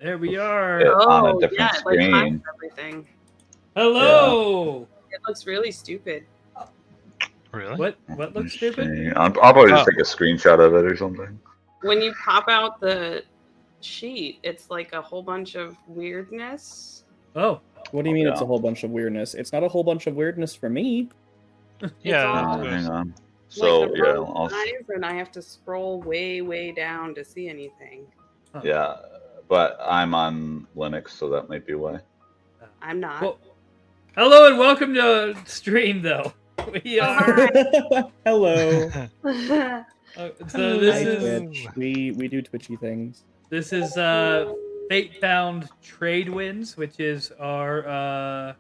There we are. On a different it like hides screen. everything. Hello. It looks really stupid. Really? What looks stupid? I'll probably just take a screenshot of it or something. When you pop out the sheet, it's like a whole bunch of weirdness. Oh. What do you mean it's a whole bunch of weirdness? It's not a whole bunch of weirdness for me. Yeah. Hang on. So like yeah, and I have to scroll way down to see anything. yeah, but I'm on Linux, so that might be why. I'm not. Well, hello and welcome to stream, though. We are. Hello. So this is Twitch. We do twitchy things. this is Fate-bound Tradewinds, which is our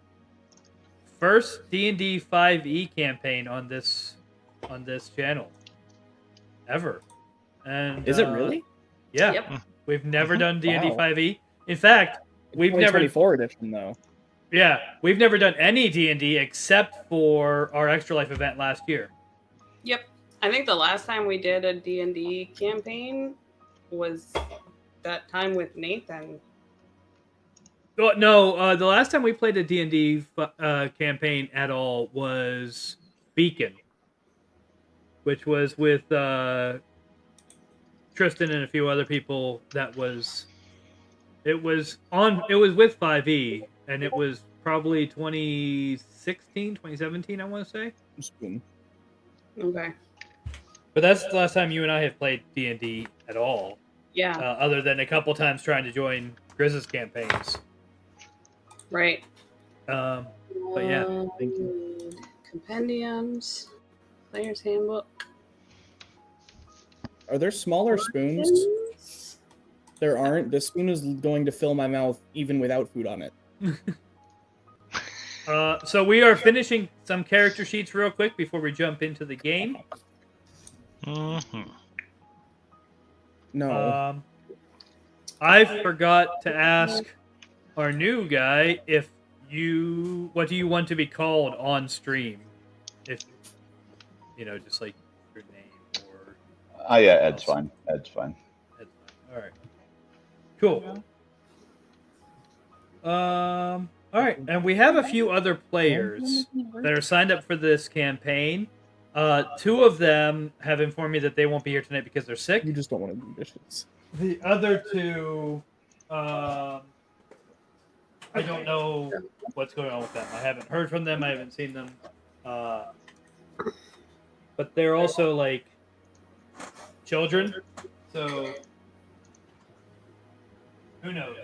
first D&D 5e campaign on this channel ever. And Is it really? Yeah. Yep. We've never done D&D Wow. 5e. In fact, we've never 2024 edition though. Yeah, we've never done any D&D except for our Extra Life event last year. Yep. I think the last time we did a D&D campaign was that time with Nathan. Oh, no, the last time we played a D&D campaign at all was Beacon, which was with Tristan and a few other people. It was with 5e, and it was probably 2016, 2017, I want to say. Spoon. Okay. But that's the last time you and I have played D&D at all. Yeah. Other than a couple times trying to join Grizz's campaigns. Right. But yeah. Thank you. Compendiums, player's handbook. Are there smaller spoons? There aren't. This spoon is going to fill my mouth even without food on it. So we are finishing some character sheets real quick before we jump into the game. Mm-hmm. No. I forgot to ask our new guy what do you want to be called on stream? If just like your name or. Yeah, Ed's fine. Ed's fine. All right. Cool. All right, and we have a few other players that are signed up for this campaign. Two of them have informed me that they won't be here tonight because they're sick. You just don't want to do dishes. The other two, I don't know what's going on with them. I haven't heard from them. I haven't seen them. But they're also like children, so who knows?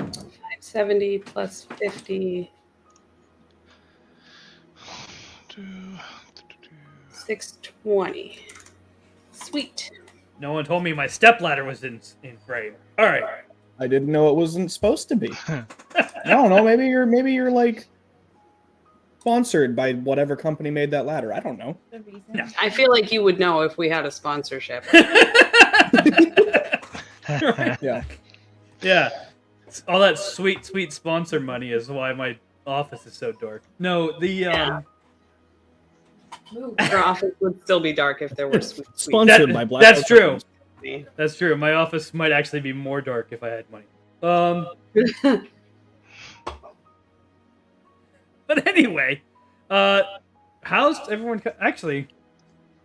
570 plus 50. 620. Sweet. No one told me my stepladder was in frame. All right. I didn't know it wasn't supposed to be. I don't know. Maybe you're like sponsored by whatever company made that ladder. I don't know. No. I feel like you would know if we had a sponsorship. Yeah. Yeah. All that sweet sponsor money is why my office is so dark. No, Your office would still be dark if there were sweet. Sponsored by Black. That's true. Company. That's true. My office might actually be more dark if I had money. But anyway, how's everyone? Actually,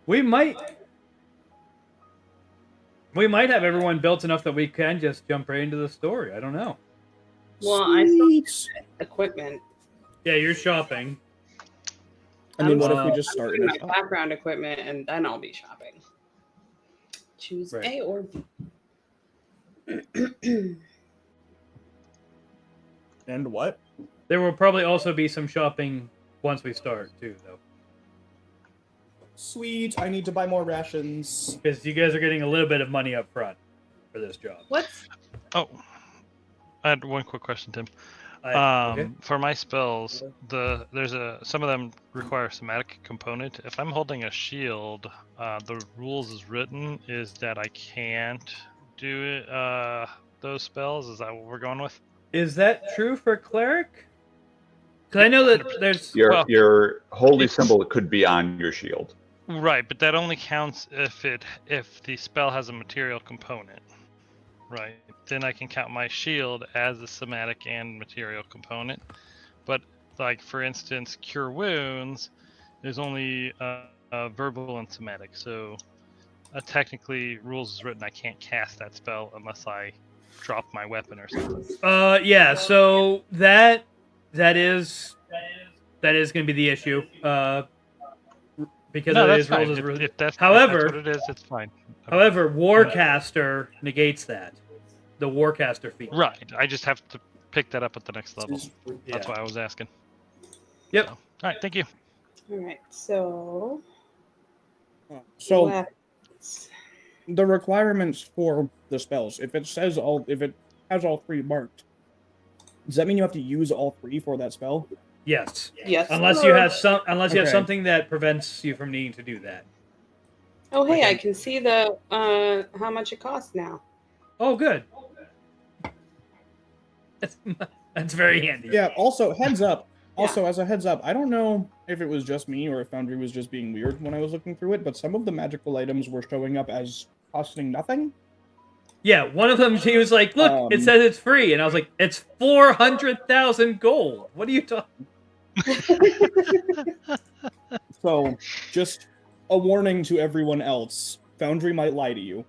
we might have everyone built enough that we can just jump right into the story. I don't know. Well, I still need equipment. Yeah, you're shopping. I mean, what if we just start I'm in doing my background equipment and then I'll be shopping. Choose Right. A or B. And what? There will probably also be some shopping once we start too, though, Sweet. I need to buy more rations. because you guys are getting a little bit of money up front for this job. What's Oh, I had one quick question, Tim. Okay. For my spells, some of them require a somatic component. If I'm holding a shield, the rules as written is that I can't do it, those spells. Is that what we're going with? Is that true for cleric? Because I know that there's Your holy symbol could be on your shield. Right, but that only counts if the spell has a material component. Right. Then I can count my shield as a somatic and material component. But like for instance, cure wounds, there's only verbal and somatic. So technically, rules is written I can't cast that spell unless I drop my weapon or something. Yeah. So that is going to be the issue. Because No, it that's is rules fine. as If, rules. if that's However, what it is, it's fine. however, Warcaster negates that. The Warcaster feat. Right. I just have to pick that up at the next level. That's Yeah. why I was asking. Yep. So, all right. Thank you. All right. So. So weapons. the requirements for the spells, if it has all 3 marked, does that mean you have to use all 3 for that spell? Yes. Yes. Unless sir. you have you have Okay. something that prevents you from needing to do that. Oh, hey, Okay. I can see the how much it costs now. Oh, good. That's very handy. Yeah, also, heads up. Also, as a heads up, I don't know if it was just me or if Foundry was just being weird when I was looking through it, but some of the magical items were showing up as costing nothing. Yeah, one of them, he was like, look, it says it's free. And I was like, it's 400,000 gold. What are you talking? So, just a warning to everyone else. Foundry might lie to you.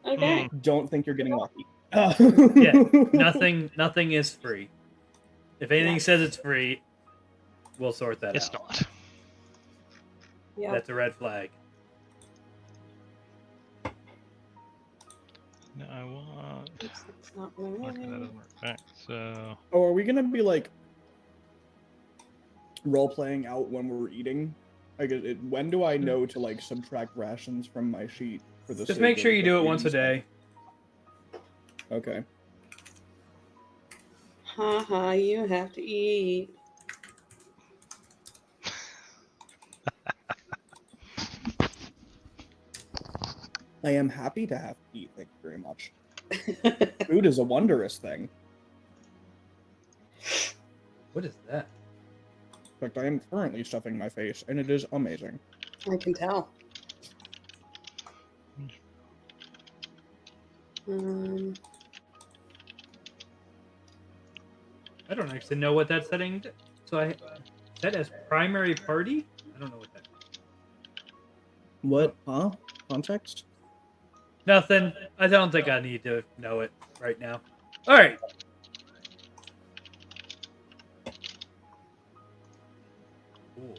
Okay. Don't think you're getting lucky. Yeah, nothing is free. If anything says it's free, we'll sort that It's out. not. Yeah. That's a red flag. No, I want. Oops, that's not what I Okay, that wanted. doesn't work. All right, so Oh, are we gonna be like role playing out when we're eating? Like, when do I know to like subtract rations from my sheet for the? Just make sure you do it once a day. Okay. Haha, you have to eat. I am happy to have to eat. Thank you very much. Food is a wondrous thing. What is that? In fact, I am currently stuffing my face, and it is amazing. I can tell. I don't actually know what that setting. So I set as primary party. I don't know what that. What? Huh? Context? Nothing. I don't think I need to know it right now. All right. Cool.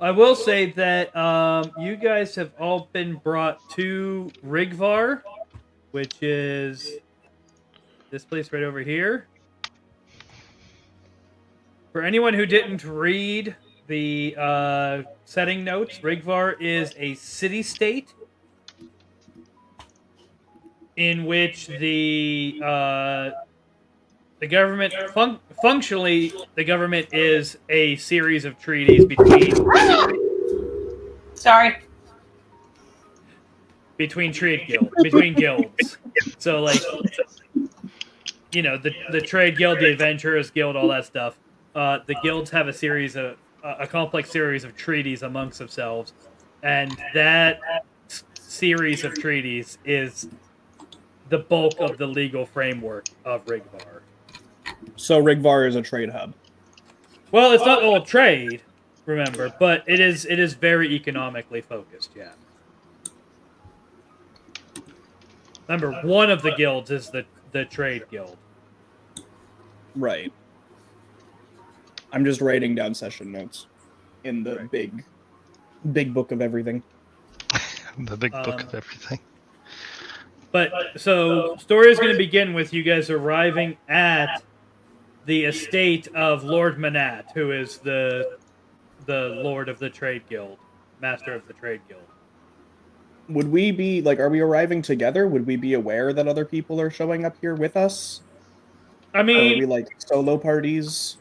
I will say that you guys have all been brought to Rigvar, which is this place right over here. For anyone who didn't read the setting notes, Rigvar is a city-state in which the government functionally the government is a series of treaties between between guilds. So like, you know, the trade guild, the adventurers guild, all that stuff. The guilds have a complex series of treaties amongst themselves, and that series of treaties is the bulk of the legal framework of Rigvar. So Rigvar is a trade hub. Well, it's not all trade, remember, but it is very economically focused, yeah. Remember, one of the guilds is the trade guild. Right. I'm just writing down session notes in the big book of everything. the big book of everything. But so story is going to begin with you guys arriving at the estate of Lord Manat, who is the lord of the trade guild, master of the trade guild. Would we be like, are we arriving together? Would we be aware that other people are showing up here with us? I mean, or are we like solo parties?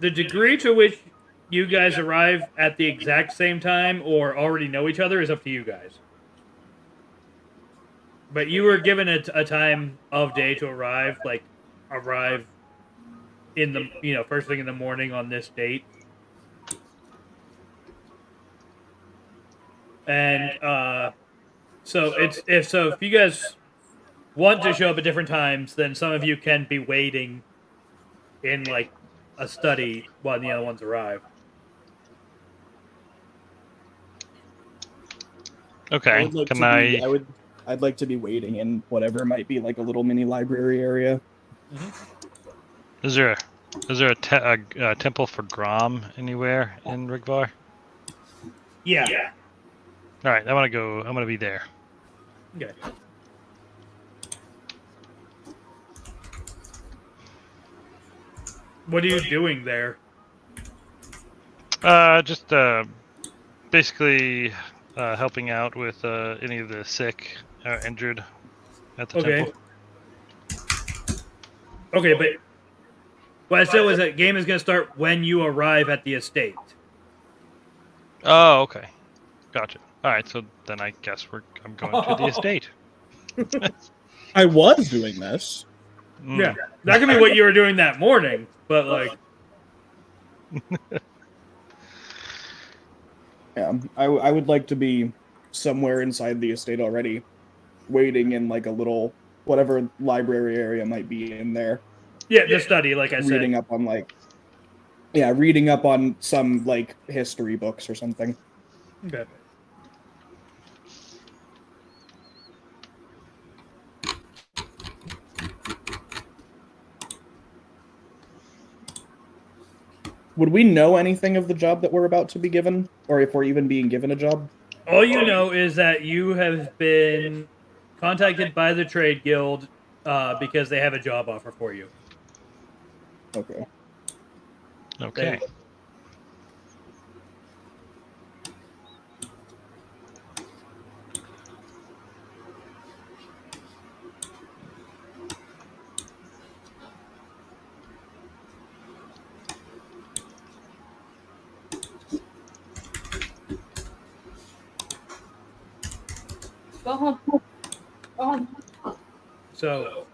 The degree to which you guys arrive at the exact same time or already know each other is up to you guys. But you were given a time of day to arrive, like arrive in the first thing in the morning on this date. And so if you guys want to show up at different times, then some of you can be waiting in like a study while the other ones arrive. Okay. Can I? I'd like to be waiting in whatever might be like a little mini library area. Is there a temple for Grom anywhere in Rigvar? Yeah. All right, I'm gonna be there. Okay. What are you doing there? Just basically helping out with any of the sick or injured at the temple. Okay, but what I said was that game is going to start when you arrive at the estate. Oh, okay, gotcha. All right, so then I guess I'm going to the estate. I was doing this. Yeah, that could be what you were doing that morning, but like. Yeah, I would like to be somewhere inside the estate already, waiting in like a little whatever library area might be in there. Yeah, the study, like I said. Reading up on some like history books or something. Okay. Would we know anything of the job that we're about to be given, or if we're even being given a job? All you know is that you have been contacted by the trade guild because they have a job offer for you. Okay. Okay. Go home. Go home. So,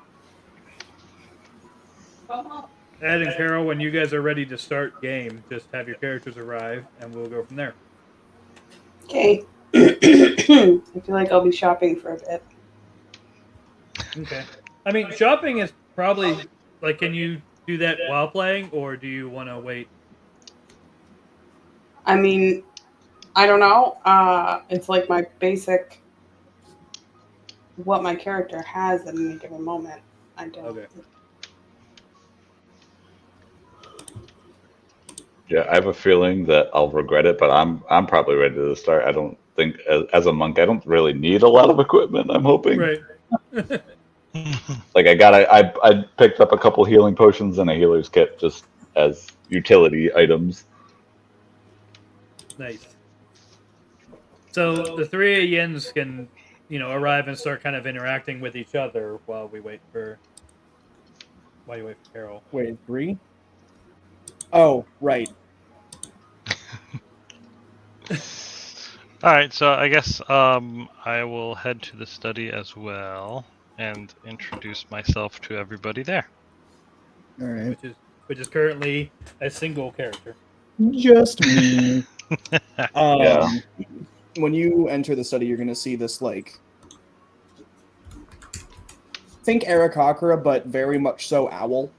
Go home. Ed and Carol, when you guys are ready to start game, just have your characters arrive, and we'll go from there. Okay. I feel like I'll be shopping for a bit. Okay. I mean, shopping is probably like, can you do that while playing, or do you want to wait? I mean, I don't know. It's like my basic, what my character has at any given moment. I don't. Okay. Yeah, I have a feeling that I'll regret it, but I'm probably ready to start. I don't think as a monk, I don't really need a lot of equipment. I'm hoping. Right. Like I picked up a couple healing potions and a healer's kit just as utility items. Nice. So the three Yins can, arrive and start kind of interacting with each other while you wait for Carol. Wait, 3? Oh, right. All right, so I guess I will head to the study as well and introduce myself to everybody there. All right. Which is currently a single character. Just me. Yeah. When you enter the study, you're going to see this, like, think Aarakocra, but very much so owl.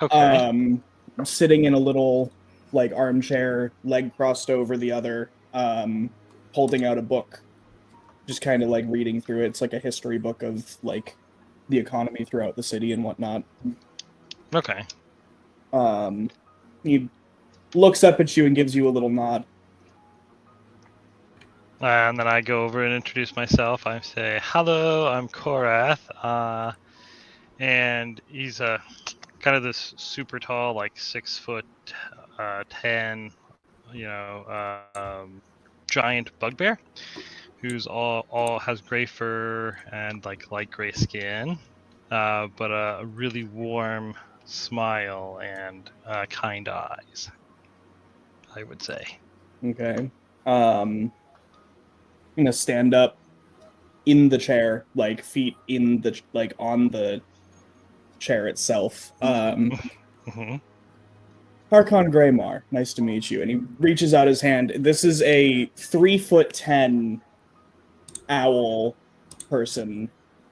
Okay. Sitting in a little, like, armchair, leg crossed over the other, holding out a book, just kind of, like, reading through it. It's like a history book of, like, the economy throughout the city and whatnot. Okay. He looks up at you and gives you a little nod. And then I go over and introduce myself. I say, "Hello, I'm Korath," and he's kind of this super tall, like 6'10", giant bugbear, who's all has gray fur and like light gray skin, but a really warm smile and kind eyes, I would say. Okay. I'm gonna stand up in the chair, like feet in the on the chair itself. Mm-hmm. Harkon Greymar, nice to meet you. And he reaches out his hand. This is a 3'10" owl person.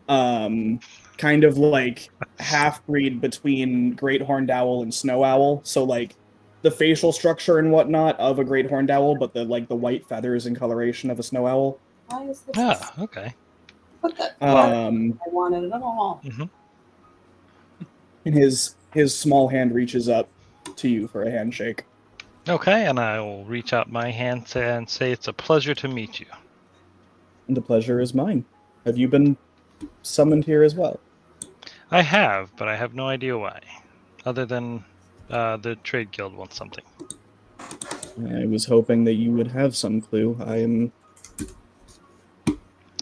Kind of like half-breed between great horned owl and snow owl. So like the facial structure and whatnot of a great horned owl, but the white feathers and coloration of a snow owl. Why is this? Ah, okay. What the? Um, I wanted it all. Hmm. and his small hand reaches up to you for a handshake. Okay, and I will reach out my hand and say it's a pleasure to meet you. And the pleasure is mine. Have you been summoned here as well? I have, but I have no idea why. Other than the trade guild wants something. I was hoping that you would have some clue. I am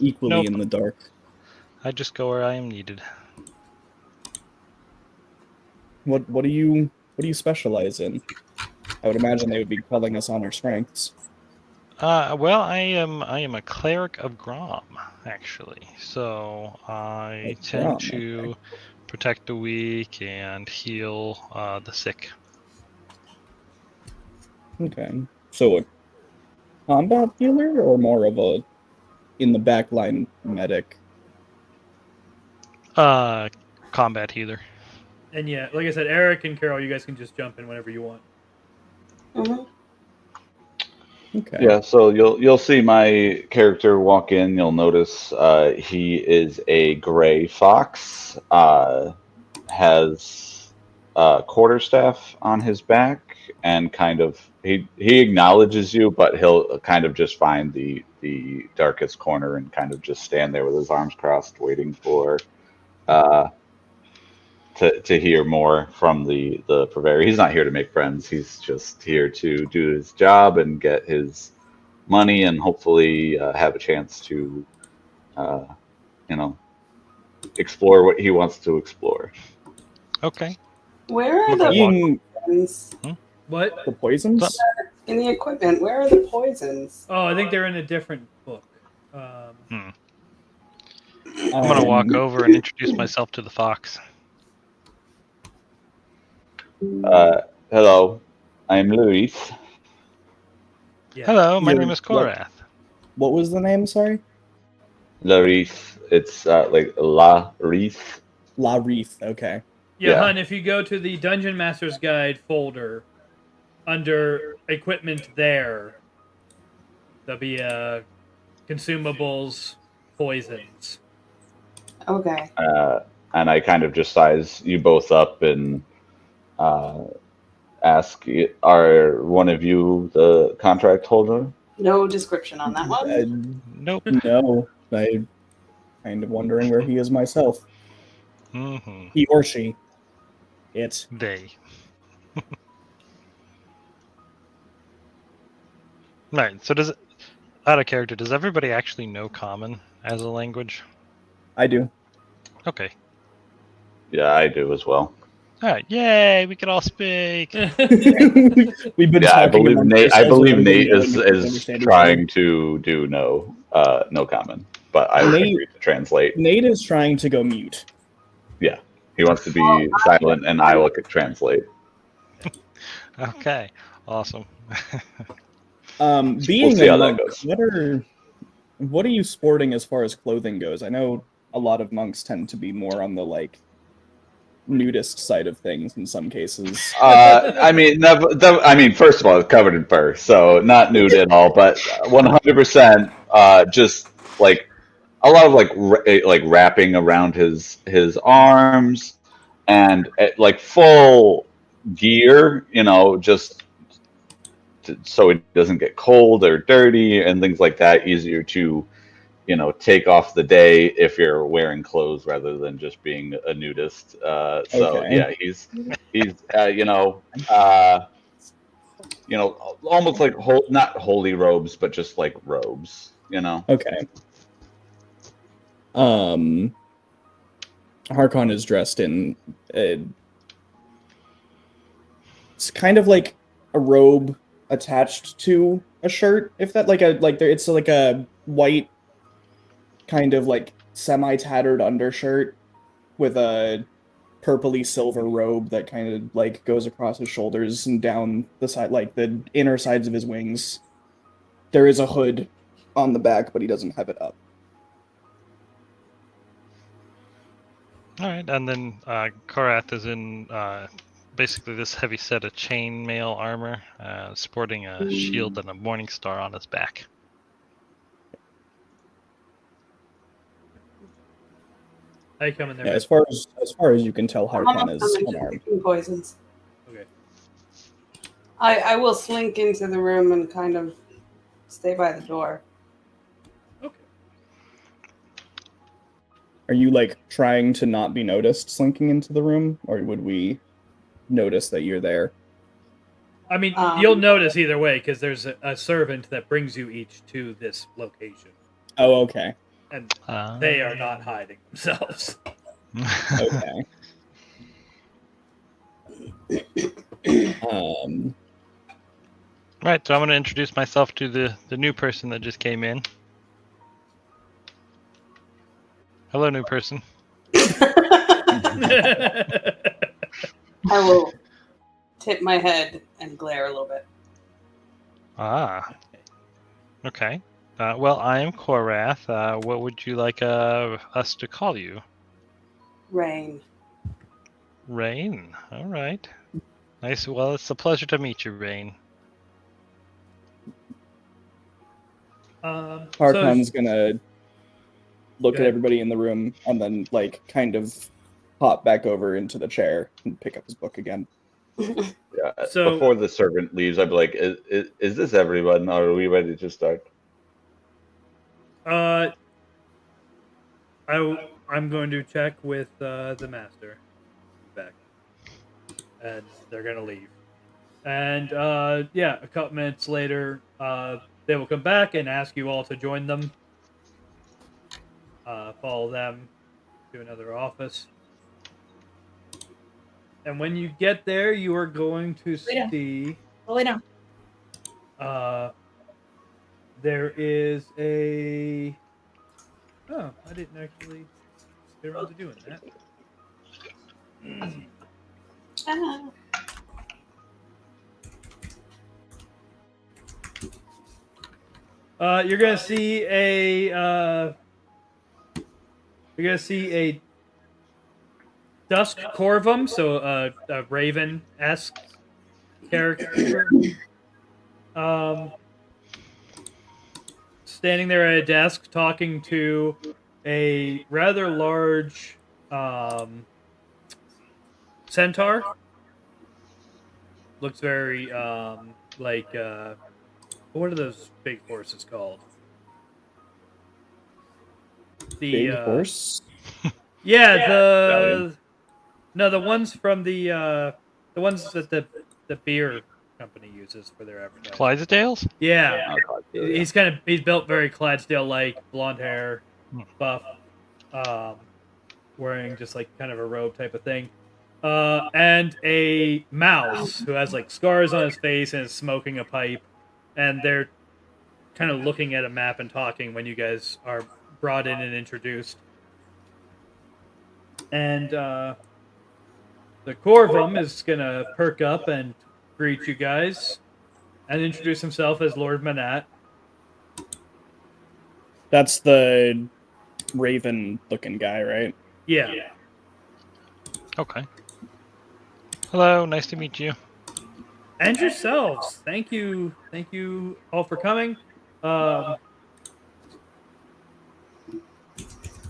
equally Nope. in the dark. I just go where I am needed. What do you specialize in? I would imagine they would be calling us on our strengths. Well, I am a cleric of Grom, actually. So I Of tend Grom, to protect the weak and heal the sick. Okay. So a combat healer or more of a in the backline medic? Combat healer. And yeah, like I said, Eric and Carol, you guys can just jump in whenever you want. Mhm. Okay. Yeah, so you'll see my character walk in. You'll notice he is a gray fox. Has quarterstaff on his back, and kind of he acknowledges you, but he'll kind of just find the darkest corner and kind of just stand there with his arms crossed, waiting for to hear more from the purveyor. He's not here to make friends. He's just here to do his job and get his money, and hopefully have a chance to, explore what he wants to explore. Okay. Where are Look the at Being poisons What? the poisons? in the equipment? Where are the poisons? Oh, I think they're in a different book. I'm gonna walk over and introduce myself to the fox. Hello, I'm Luis. Yeah. Hello, my You're- name is Korath. What was the name? Sorry. Luis. It's like La Reese. La Reef. Okay. Yeah, Yeah. Hun, if you go to the Dungeon Master's Guide folder, under equipment there'll be consumables, poisons. Okay. And I kind of just size you both up and ask, are one of you the contract holder? No description on that one. Nope. No, I'm kind of wondering where he is myself. Mm-hmm. He or she. It. They. Right. So out of character, does everybody actually know Common as a language? I do. Okay. Yeah, I do as well. All right. Yay! We can all speak. We've been Yeah, I talking believe amongst Nate. I ourselves believe without Nate even is knowing if we is understand each trying to do no common, but I Nate- agree to translate. other. Nate is trying to go mute. He wants to be silent, and I will translate. Okay. Awesome. Being see a how that monk, goes. what are you sporting as far as clothing goes? I know a lot of monks tend to be more on the like nudist side of things in some cases. I mean, first of all, it's covered in fur, so not nude at all, but 100% just like a lot of like wrapping around his arms, and like full gear, just so it doesn't get cold or dirty and things like that. Easier to take off the day if you're wearing clothes rather than just being a nudist. So Okay. yeah, he's almost like not holy robes, but just like robes. Okay. Harkon is dressed in it's kind of like a robe attached to a shirt, if that it's like a white kind of like semi-tattered undershirt with a purpley silver robe that kind of like goes across his shoulders and down the side, like the inner sides of his wings. There is a hood on the back, but he doesn't have it up. All right, and then Korath is in basically this heavy set of chainmail armor, sporting a shield and a morning star on his back. How you coming there? Yeah, man? as far as you can tell, Harkan is I'm unarmed. taking poisons. Okay. I will slink into the room and kind of stay by the door. Okay. Are you like trying to not be noticed slinking into the room, or would we notice that you're there? I mean, you'll notice either way because there's a servant that brings you each to this location, Oh, okay. and they are not hiding themselves. Okay. Right, so I'm going to introduce myself to the new person that just came in. Hello, new person. I will tip my head and glare a little bit. Ah, okay. Well, I am Korath. What would you like us to call you? Rain. Rain. All right. Nice. Well, it's a pleasure to meet you, Rain. Harkan's gonna look Go at ahead. everybody in the room and then like kind of hop back over into the chair and pick up his book again. Yeah. So- Before the servant leaves, I'd be like, "Is this everyone? Or are we ready to start?" I'm going to check with the master back, and they're gonna leave. And yeah, a couple minutes later, they will come back and ask you all to join them. Follow them to another office. And when you get there, you are going to see. Really no. There is a. Oh, I didn't actually get around to doing that. You're gonna see a. You're gonna see a dusk corvum, so a raven-esque character. Standing there at a desk talking to a rather large centaur. Looks very like what are those big horses called? The Big horse. Yeah, Stallion. the ones from the ones that the beer company uses for their advertising. Clydesdales? Yeah. Oh, God, yeah. He's built very Clydesdale-like, blonde hair, buff, wearing just like kind of a robe type of thing, and a mouse who has like scars on his face and is smoking a pipe, and they're kind of looking at a map and talking when you guys are brought in and introduced. And the Corvum is gonna perk up and greet you guys and introduce himself as Lord Manat. That's the raven-looking guy, right? Yeah. Okay. Hello, nice to meet you. And yourselves. Thank you all for coming.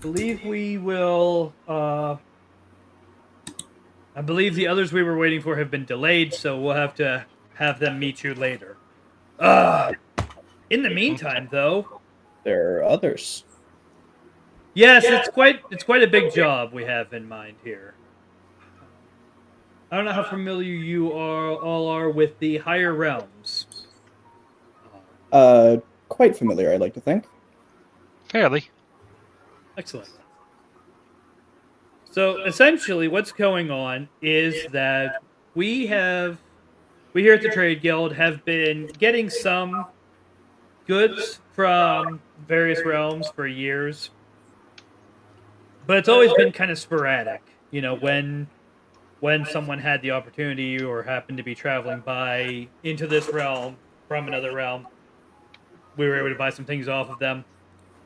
Believe we will. I believe the others we were waiting for have been delayed, so we'll have to have them meet you later. In the meantime, though, There are others. yes, it's quite a big job we have in mind here. I don't know how familiar you all are with the higher realms. Quite familiar, I'd like to think. Fairly. Excellent. So essentially, what's going on is that we here at the Trade Guild have been getting some goods from various realms for years, but it's always been kind of sporadic. You know, when when someone had the opportunity or happened to be traveling by into this realm from another realm, we were able to buy some things off of them.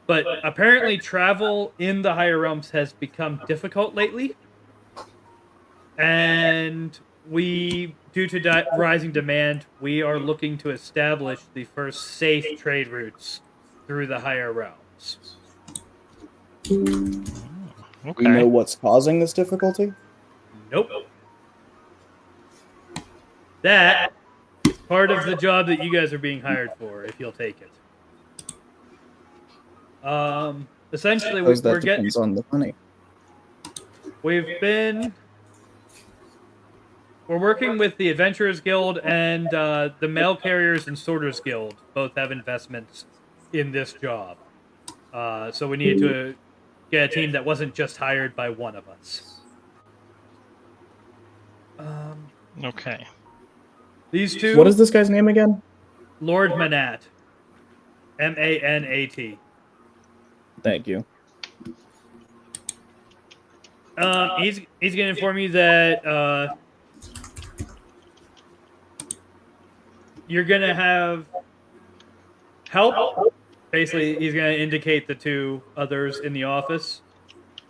But apparently, travel in the higher realms has become difficult lately, and due to rising demand, we are looking to establish the first safe trade routes through the higher realms. Okay. We know what's causing this difficulty? Nope. That is part of the job that you guys are being hired for, if you'll take it. Essentially, Because that we're getting. depends on the money. We're working with the Adventurers Guild and the Mail Carriers and Sorters Guild. Both have investments in this job. So we needed to get a team that wasn't just hired by one of us. Okay. These two. What is this guy's name again? Lord Manat. Manat. Thank you. He's going to inform you that you're going to have help. Basically, he's going to indicate the two others in the office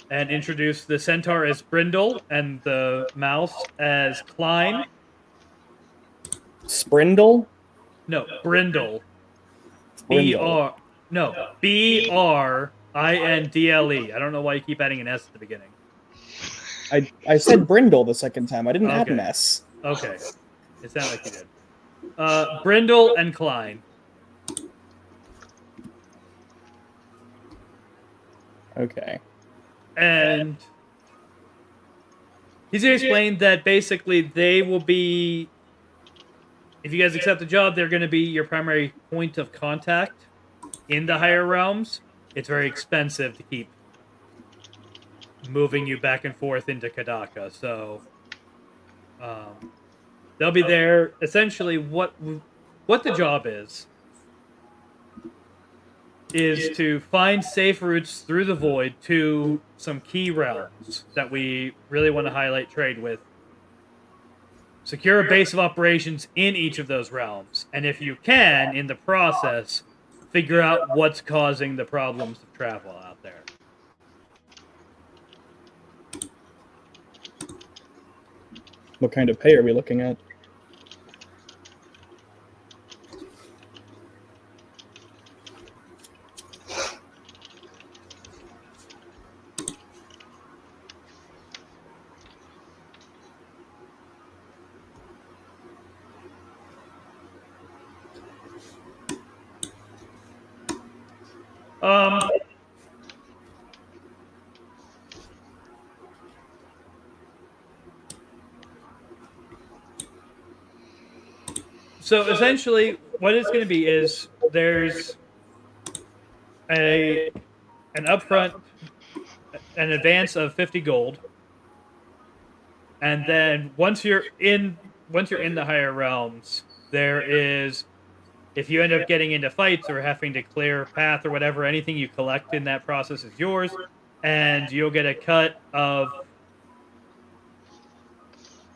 and introduce the centaur as Brindle and the mouse as Klein. Sprindle? No, Brindle. Brindle. B-R-I-N-D-L-E. I don't know why you keep adding an S at the beginning. I said Brindle the second time. I didn't add an Okay. S. Okay. It sounded like you did. Brindle and Klein. Okay. And he's going to explain that basically they will be, if you guys accept the job, they're going to be your primary point of contact in the higher realms. It's very expensive to keep moving you back and forth into Kadaka, so they'll be there. Essentially, what the job is to find safe routes through the void to some key realms that we really want to highlight trade with. Secure a base of operations in each of those realms, and if you can, in the process, figure out what's causing the problems of travel out there. What kind of pay are we looking at? So essentially, what it's going to be is there's an upfront, an advance of 50 gold, and then once you're in the higher realms, there is, if you end up getting into fights or having to clear a path or whatever, anything you collect in that process is yours, and you'll get a cut of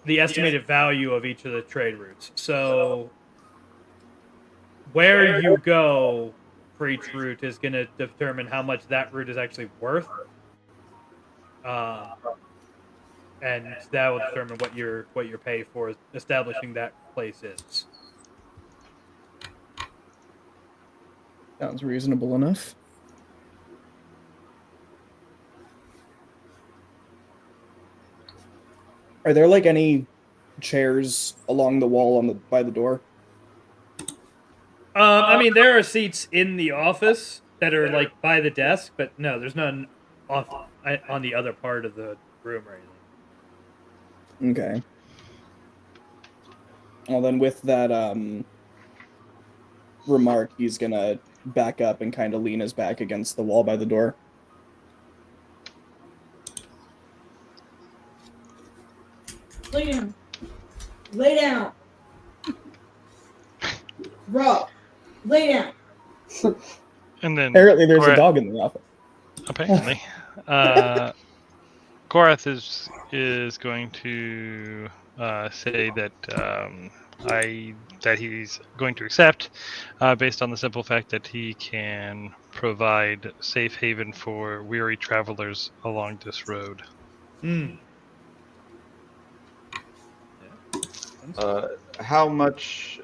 the estimated value of each of the trade routes. So where you go for each route is going to determine how much that route is actually worth, and that will determine what your pay for establishing that place is. Sounds reasonable enough. Are there like any chairs along the wall by the door? I mean, there are seats in the office that are like by the desk, but no, there's none off on the other part of the room or anything. Okay. Well, then with that remark, he's gonna back up and kind of lean his back against the wall by the door. Lay down. Lay down. Bro, lay down. And then Apparently there's or- a dog in the office. apparently, Korath is going to say that that he's going to accept, based on the simple fact that he can provide safe haven for weary travelers along this road. Hmm. How much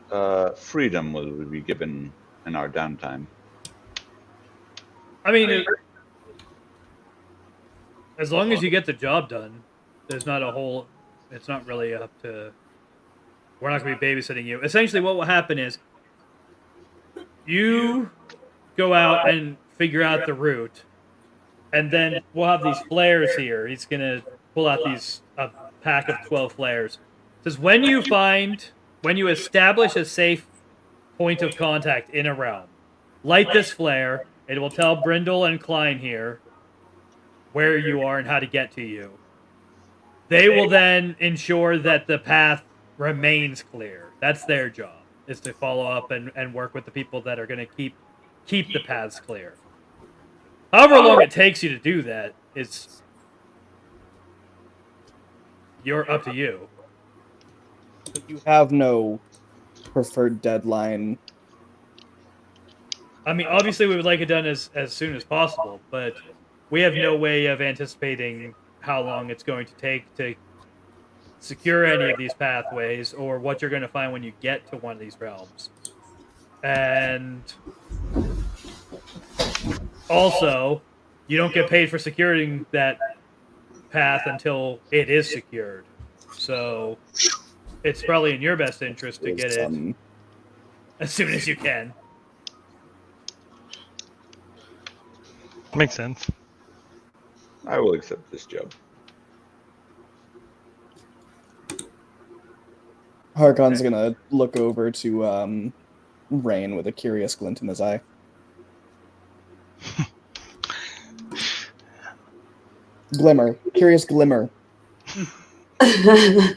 freedom will we be given in our downtime? I mean, as long as you get the job done, there's not a whole. It's not really up to. We're not going to be babysitting you. Essentially, what will happen is you go out and figure out the route, and then we'll have these flares here. He's going to pull out these a pack of 12 flares. It says when you establish a safe point of contact in a realm, light this flare. It will tell Brindle and Klein here where you are and how to get to you. They will then ensure that the path remains clear. That's their job, is to follow up and work with the people that are going to keep the paths clear. However long it takes you to do that is up to you. You have no preferred deadline. I mean, obviously we would like it done as soon as possible, but we have no way of anticipating how long it's going to take to secure any of these pathways or what you're going to find when you get to one of these realms. And also, you don't get paid for securing that path until it is secured. So it's probably in your best interest to get it as soon as you can. Makes sense. I will accept this job. Harkon's gonna look over to Rain with a curious glint in his eye. Glimmer. Curious glimmer. Is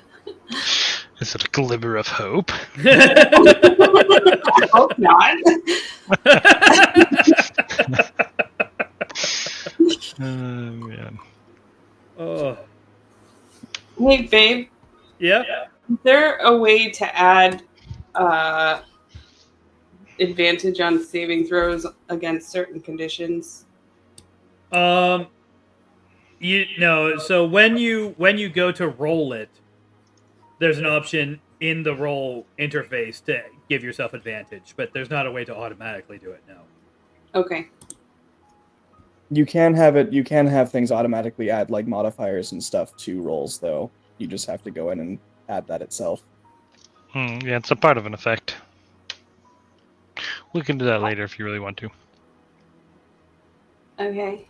it a glimmer of hope? I hope not. Man. Oh. Hey, babe. Yeah? Is there a way to add advantage on saving throws against certain conditions? So when you go to roll it, there's an option in the roll interface to give yourself advantage, but there's not a way to automatically do it now. Okay. You can have things automatically add like modifiers and stuff to rolls though. You just have to go in and add that itself. Yeah, it's a part of an effect. We can do that later if you really want to. Okay.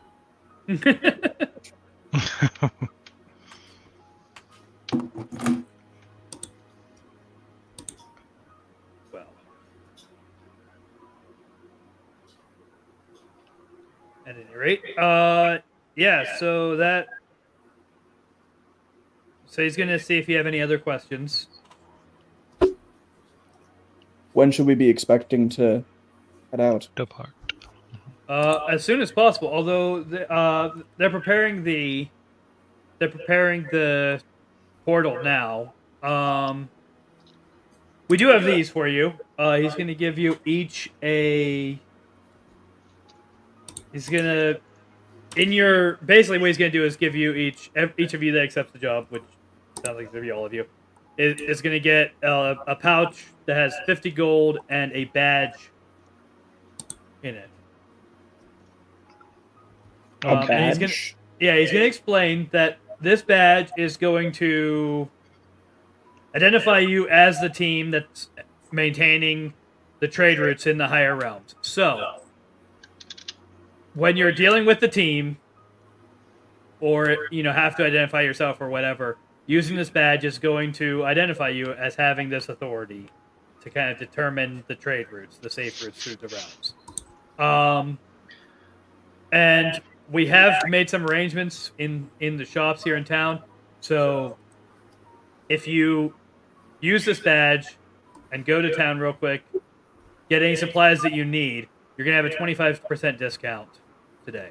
Well. At any rate, yeah, so he's gonna see if you have any other questions. When should we be expecting to head out? Depart. As soon as possible. Although they're preparing the portal now. We do have these for you. He's gonna give you each a. He's gonna basically what he's gonna do is give you each of you that accepts the job, which sounds like it's gonna be all of you, is gonna get a pouch that has 50 gold and a badge in it. And he's gonna explain that this badge is going to identify you as the team that's maintaining the trade routes in the higher realms. So, when you're dealing with the team, or have to identify yourself or whatever, using this badge is going to identify you as having this authority to kind of determine the trade routes, the safe routes through the realms. And we have made some arrangements in the shops here in town. So if you use this badge and go to town real quick, get any supplies that you need, you're going to have a 25% discount today.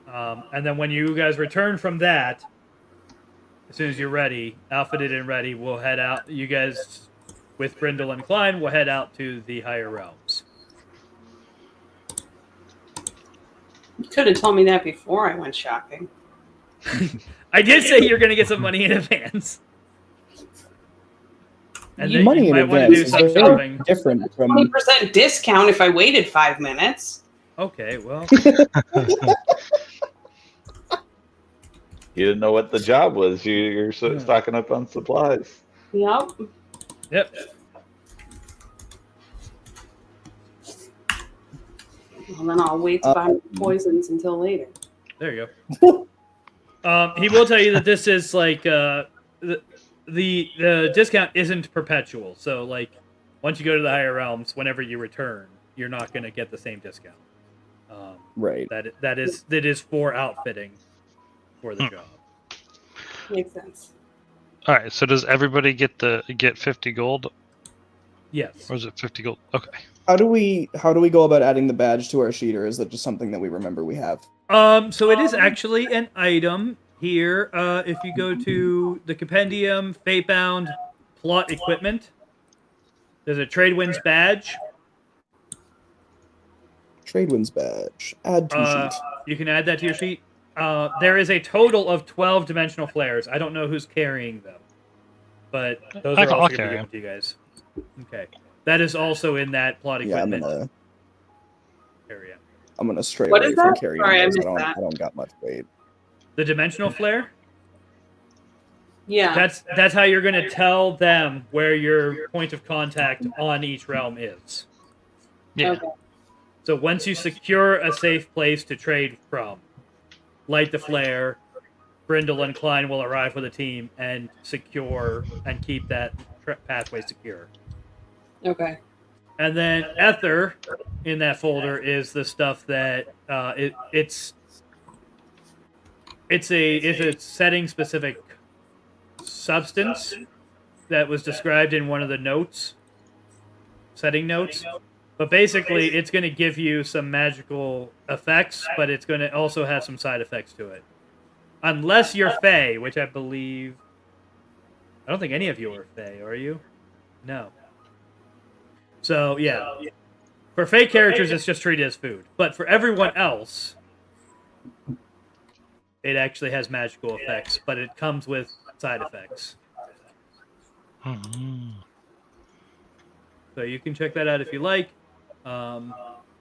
And then when you guys return from that, as soon as you're ready, outfitted and ready, we'll head out. You guys, with Brindle and Klein, will head out to the higher realms. You could have told me that before I went shopping. I did say you're going to get some money in advance. And then Money you in might want to do advance some is very shopping. different from 20% discount if I waited 5 minutes. Okay, well, You didn't know what the job was. You're stocking up on supplies. Yep. yep. Well, then I'll wait to buy poisons until later. There you go. He will tell you that this is like the discount isn't perpetual. So like once you go to the higher realms, whenever you return, you're not going to get the same discount. right. That is for outfitting for the job. Makes sense. All right. So does everybody get 50 gold, Yes. or is it 50 gold? Okay. How do we go about adding the badge to our sheet, or is that just something that we remember we have? So it is actually an item here. If you go to the compendium, Fatebound, plot equipment, there's a Tradewinds badge. Tradewinds badge. Add to sheet. You can add that to your sheet. There is a total of 12 dimensional flares. I don't know who's carrying them, but those are I'll also carry given to you guys. Okay, that is also in that plot Yeah, equipment area. I'm gonna stray What away is from that? carrying Sorry, I those. missed I that. don't got much weight. The dimensional flare. Yeah. That's how you're going to tell them where your point of contact on each realm is. Yeah. Okay. So once you secure a safe place to trade from, light the flare, Brindle and Klein will arrive with a team and secure and keep that pathway secure. Okay. And then Ether in that folder is the stuff that it's a setting specific substance that was described in one of the notes, setting notes. But basically, it's going to give you some magical effects, but it's going to also have some side effects to it. Unless you're Fae, which I believe... I don't think any of you are Fae, are you? No. So, yeah. For Fae characters, it's just treated as food. But for everyone else, it actually has magical effects, but it comes with side effects. Mhm. So you can check that out if you like.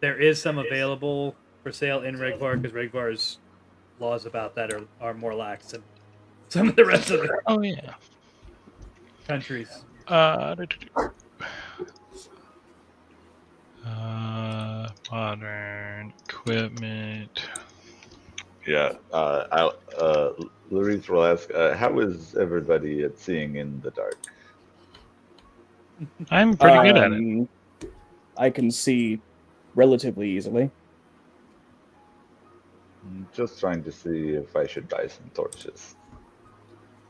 There is some available for sale in Regvar, because Regvar's laws about that are more lax than some of the rest of the Oh yeah. countries. Modern equipment. Yeah. Louise will ask, how is everybody at seeing in the dark? I'm pretty good at it. I can see relatively easily. I'm just trying to see if I should buy some torches.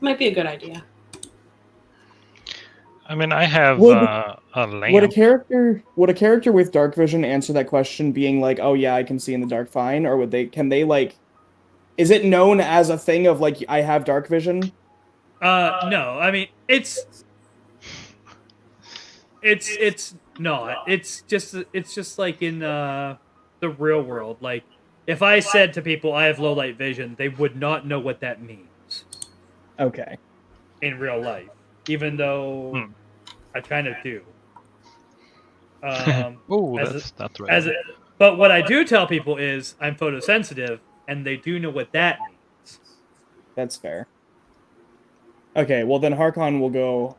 Might be a good idea. I mean, I have Would- a lamp. Would a character with dark vision answer that question being like, "Oh yeah, I can see in the dark fine," or can they like? Is it known as a thing of like I have dark vision? No, I mean it's not. It's just like in the real world. Like if I said to people I have low light vision, they would not know what that means Okay. in real life, even though I kind of do. Oh, as that's right. But what I do tell people is I'm photosensitive, and they do know what that means. That's fair. Okay, well then Harkon will go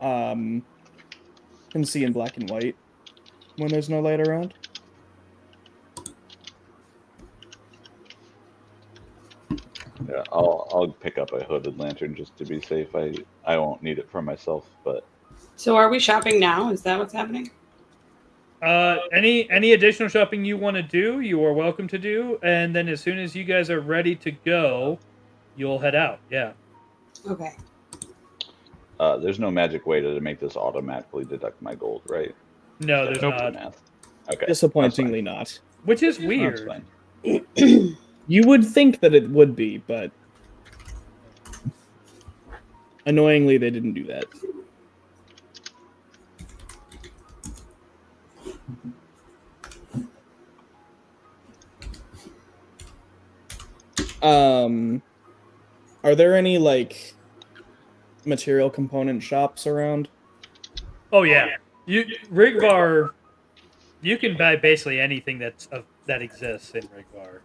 can see in black and white when there's no light around. Yeah, I'll pick up a hooded lantern just to be safe. I won't need it for myself, but So are we shopping now? Is that what's happening? Any additional shopping you want to do, you are welcome to do, and then as soon as you guys are ready to go, you'll head out. Yeah. Okay. there's no magic way to make this automatically deduct my gold, right? No, there's Just not. math. Okay. Disappointingly not. Which is That's weird. fine. You would think that it would be, but annoyingly, they didn't do that. Are there any like material component shops around? Oh yeah, Rigvar. You can buy basically anything that exists in Rigvar.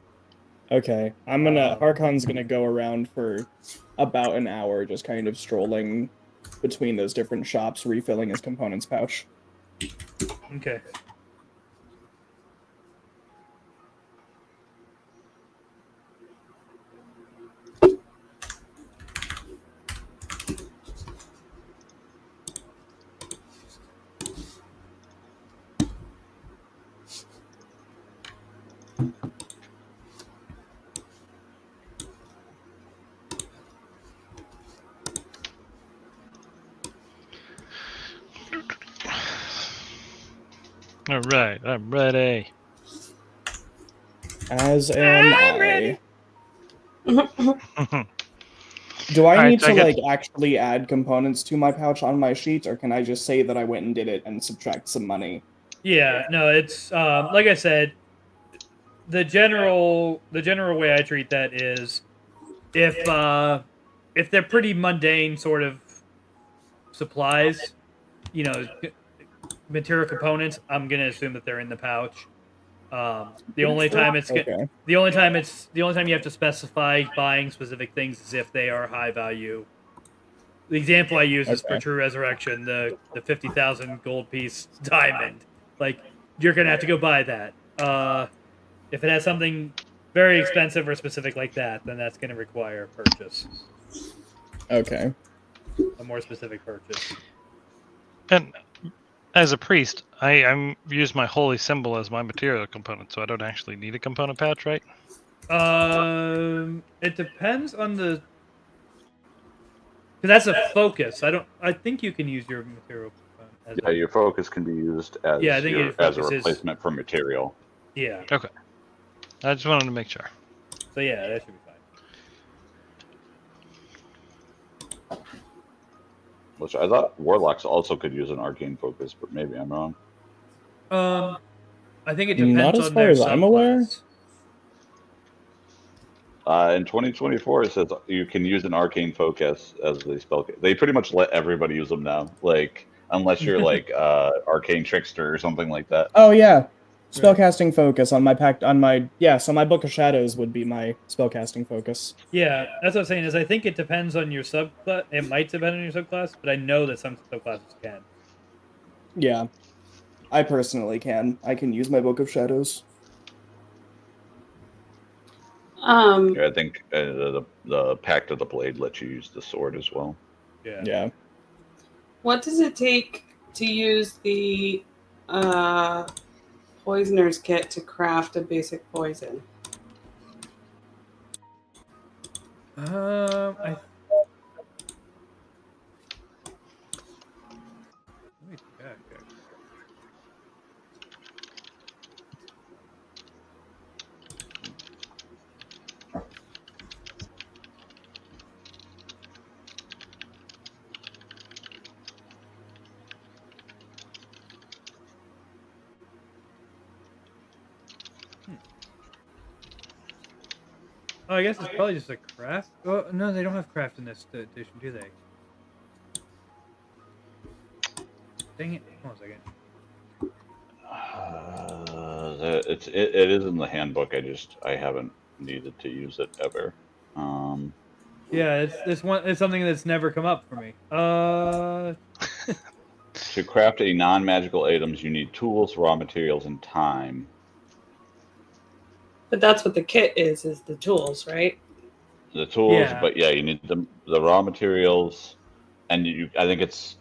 Okay, Harkon's gonna go around for about an hour, just kind of strolling between those different shops, refilling his components pouch. Okay. All right, I'm ready. As am I'm I. ready. Do I Alright, need so to I like actually add components to my pouch on my sheet, or can I just say that I went and did it and subtract some money? Yeah, no, it's like I said, the general way I treat that is if they're pretty mundane sort of supplies, you know, material components, I'm gonna assume that they're in the pouch. The only time Okay. the only time you have to specify buying specific things is if they are high value. The example I use is for Okay. True Resurrection, the 50,000 gold piece diamond. Like you're gonna have to go buy that. If it has something very expensive or specific like that, then that's gonna require purchase, Okay. a more specific purchase. And as a priest, I'm use my holy symbol as my material component, so I don't actually need a component pouch, right? It depends on the. Because that's a focus. I think you can use your material component as Yeah, your focus can be used Yeah, I as think your your as a focus is. replacement for material. Yeah. Okay. I just wanted to make sure. So yeah, that should be fine. Which I thought warlocks also could use an arcane focus, but maybe I'm wrong. I think it Not depends as on far their as I'm aware. subclass. In 2024, it says you can use an arcane focus as the spell. They pretty much let everybody use them now, like unless you're like arcane trickster or something like that. Oh yeah. Right. Spellcasting focus on my so my Book of Shadows would be my spellcasting focus. Yeah, that's what I'm saying. Is I think it depends on your subclass. It might depend on your subclass, but I know that some subclasses can. Yeah. I personally can. I can use my Book of Shadows. Yeah, I think the Pact of the Blade lets you use the sword as well. Yeah. Yeah. What does it take to use the poisoner's kit to craft a basic poison? I. Let me check. Oh, I guess it's probably just a craft. Oh no, they don't have craft in this edition, do they? Dang it! Hold on a second. It is in the handbook. I haven't needed to use it ever. Yeah, it's something that's never come up for me. To craft a non-magical items, you need tools, raw materials, and time. But that's what the kit is the tools, right? The tools, Yeah. but yeah, you need the raw materials, and I think it's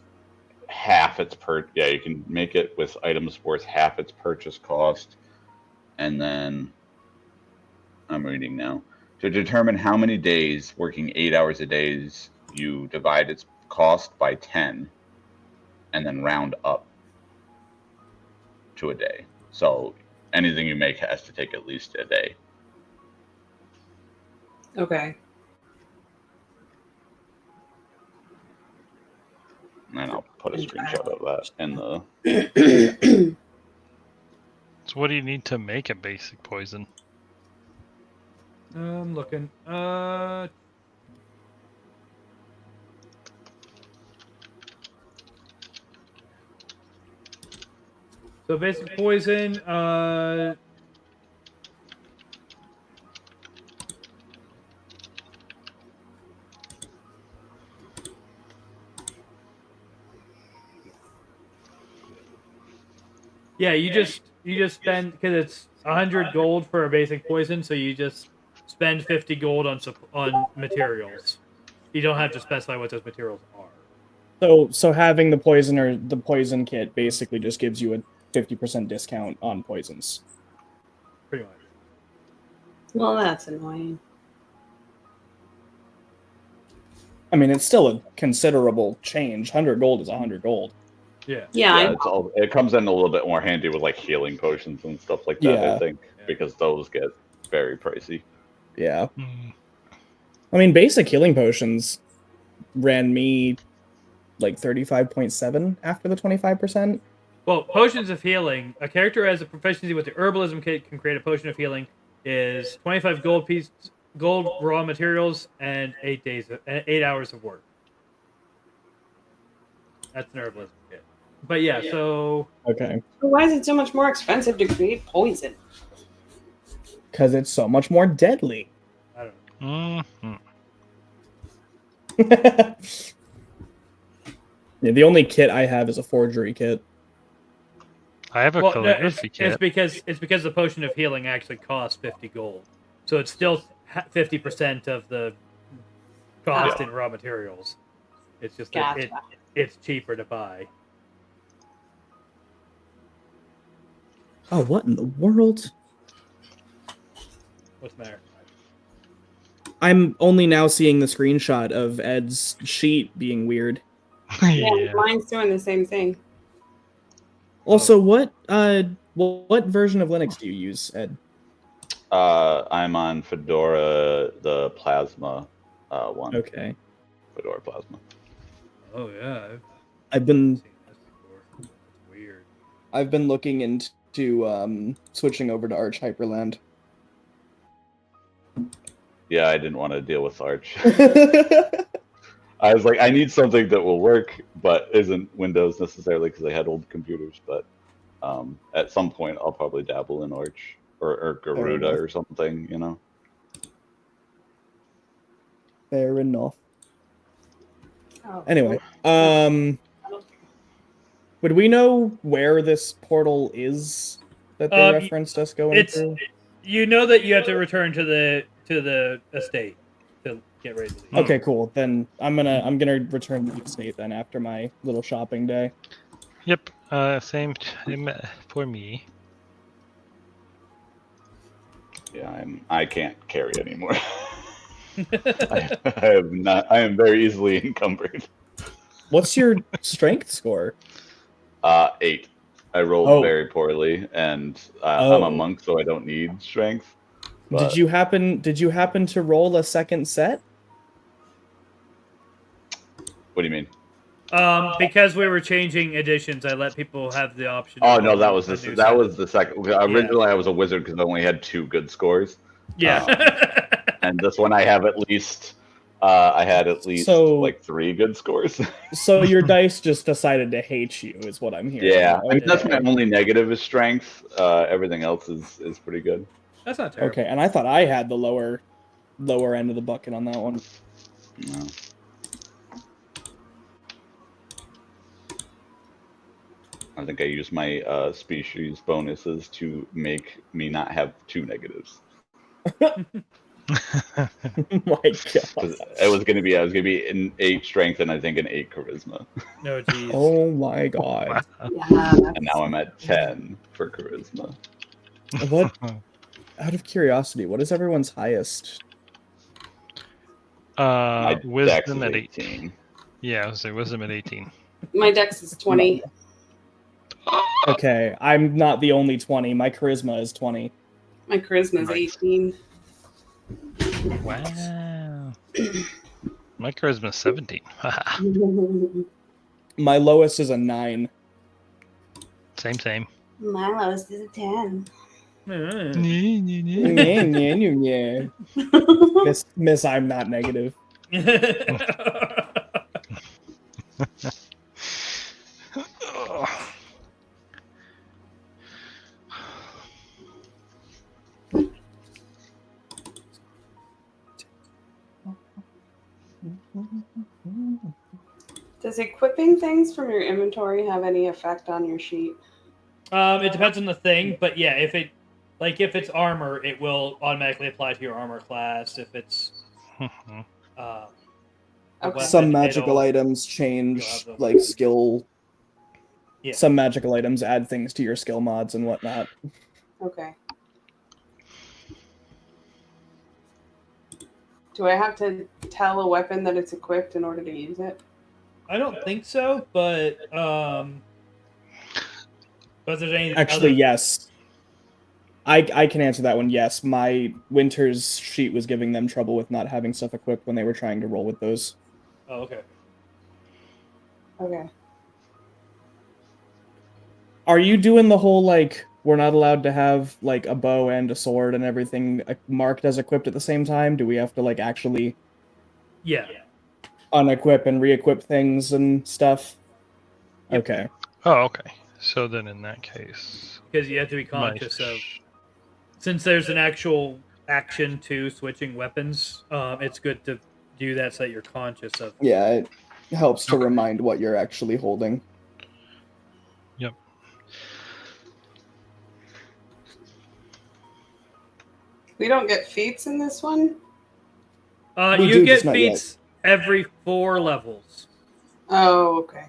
half its Yeah, you can make it with items worth half its purchase cost, and then I'm reading now. To determine how many days working 8 hours a day, you divide its cost by 10, and then round up to a day. So anything you make has to take at least a day. Okay. And I'll put a screenshot of that in the. So what do you need to make a basic poison? I'm looking. So basic poison. Yeah, you just spend, because it's 100 gold for a basic poison, so you just spend 50 gold on materials. You don't have to specify what those materials are. So having the poison kit basically just gives you a 50% discount on poisons. Pretty much. Well, that's annoying. I mean, it's still a considerable change. 100 gold is 100 gold. Yeah. Yeah, It comes in a little bit more handy with like healing potions and stuff like that. Yeah. I think because those get very pricey. Yeah. Mm. I mean, basic healing potions ran me like 35.7 after the 25%. Well, potions of healing. A character has a proficiency with the herbalism kit can create a potion of healing. Is 25 gold raw materials and 8 hours of work. That's an herbalism kit. But yeah, so Okay. why is it so much more expensive to create poison? Because it's so much more deadly. I don't know. Mm-hmm. Yeah, the only kit I have is a forgery kit. I have a Well, no, calligraphy it's kit. because the potion of healing actually costs 50 gold, so it's still 50% of the cost in raw materials. It's just that Gotcha. it's cheaper to buy. Oh, what in the world? What's the matter? I'm only now seeing the screenshot of Ed's sheet being weird. Yeah, mine's doing the same thing. Also, what version of Linux do you use, Ed? I'm on Fedora, the Plasma one. Okay. Fedora Plasma. Oh yeah, I've been seen this before. That's weird. I've been looking into switching over to Arch Hyperland. Yeah, I didn't want to deal with Arch. I was like, I need something that will work, but isn't Windows necessarily because I had old computers. But at some point, I'll probably dabble in Arch or Garuda or something, you know. Fair enough. Oh, Anyway, would we know where this portal is that they referenced us going through? You know that you have to return to the estate to get ready to leave. Okay, cool. Then I'm gonna return to the estate then after my little shopping day. Yep. Same for me. Yeah, I can't carry anymore. I am very easily encumbered. What's your strength score? 8. I rolled very poorly, and I'm a monk, so I don't need strength. But... Did you happen to roll a second set? What do you mean? Because we were changing editions, I let people have the option. Oh no, that was the second. Originally, I was a wizard because I only had 2 good scores. Yeah. And this one, I have at least. I had at least like 3 good scores. So your dice just decided to hate you, is what I'm hearing. Yeah, I mean, that's my only negative is strength. Everything else is pretty good. That's not terrible. Okay, and I thought I had the lower end of the bucket on that one. No. I think I used my species bonuses to make me not have 2 negatives. My God. I was gonna be an 8 strength and I think an 8 charisma. No, geez. Oh my God. Yeah, And now I'm at 10 for charisma. What? Out of curiosity, what is everyone's highest? My dex Wisdom is at 18. Yeah, I was say wisdom at 18. my dex is 20. Okay, I'm not the only 20. My charisma is 20. My charisma is Nice. 18. Wow. My charisma 17. My lowest is a 9. Same. My lowest is a 10. Yeah. Miss, I'm not negative. Does equipping things from your inventory have any effect on your sheet? It depends on the thing, but yeah, if it's armor, it will automatically apply to your armor class. If it's a Okay. Some weapon, magical it'll- items you'll change have the- like skill. Yeah. Some magical items add things to your skill mods and whatnot. Okay. Do I have to tell a weapon that it's equipped in order to use it? I don't think so, but there's any Actually, other... yes. I can answer that one. Yes, my Winter's sheet was giving them trouble with not having stuff equipped when they were trying to roll with those. Oh, okay. Okay. Are you doing the whole like we're not allowed to have like a bow and a sword and everything marked as equipped at the same time? Do we have to like actually Yeah. unequip and re-equip things and stuff? Yep. Okay. Oh, okay. So then in that case, Because you have to be conscious of, since there's an actual action to switching weapons, it's good to do that so that you're conscious of. Yeah, it helps to Okay. remind what you're actually holding. Yep. We don't get feats in this one? We You do, get just not yet. feats every 4 levels. Oh, okay.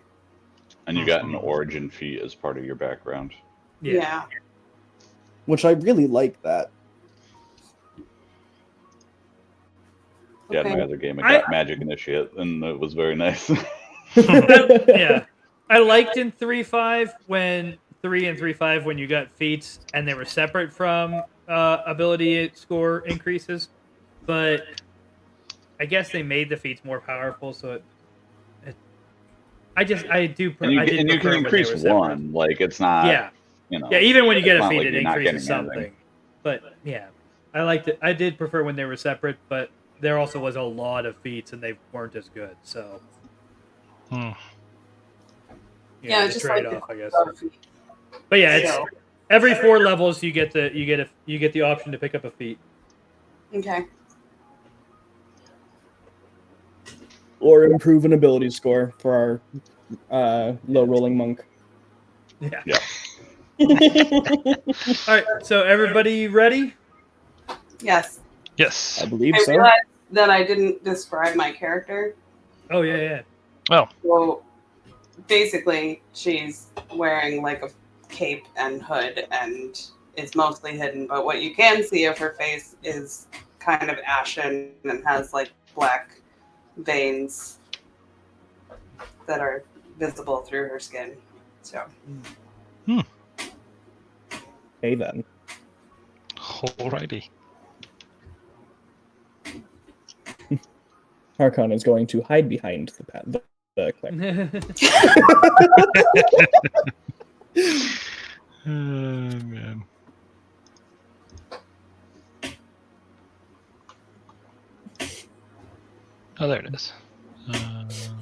And you got an origin feat as part of your background. Yeah. Which I really like that. Yeah, in Okay. my other game, I got Magic Initiate, and it was very nice. Yeah. I liked in 3.5 when 3 and 3.5 when you got feats and they were separate from ability score increases, but I guess they made the feats more powerful, so I do and you, prefer and you can when they increase were separate. one. Like, it's not, Yeah. you know. Yeah, even when you get it's a not feat, like it you're not increases getting anything. something. But yeah, I liked it. I did prefer when they were separate, but there also was a lot of feats, and they weren't as good. So Yeah, the just like trade-off, I guess. the feat. But yeah, it's So, every 4 levels you get the option to pick up a feat. okay. Or improve an ability score for our low rolling monk. Yeah. Yeah. All right. So everybody ready? Yes. Yes. I believe I so. realized that I didn't describe my character. Oh yeah. Oh, So basically, she's wearing like a cape and hood and is mostly hidden. But what you can see of her face is kind of ashen and has like black veins that are visible through her skin. So Hey then. alrighty. Harkon is going to hide behind the clip. Man. Oh, there it is.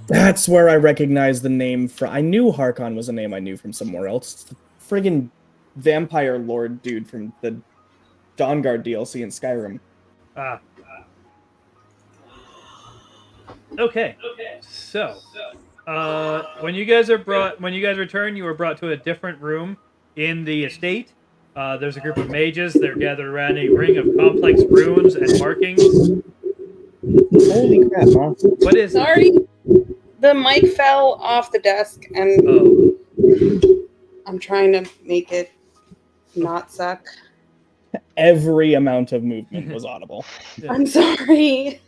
That's where I recognize the name from. I knew Harkon was a name I knew from somewhere else. It's the friggin' vampire lord dude from the Dawnguard DLC in Skyrim. Okay. So, when you guys return, you are brought to a different room in the estate. There's a group of mages. They're gathered around a ring of complex runes and markings. Holy crap, huh? What is it? sorry, the mic fell off the desk, and Oh. I'm trying to make it not suck. Every amount of movement was audible. I'm sorry.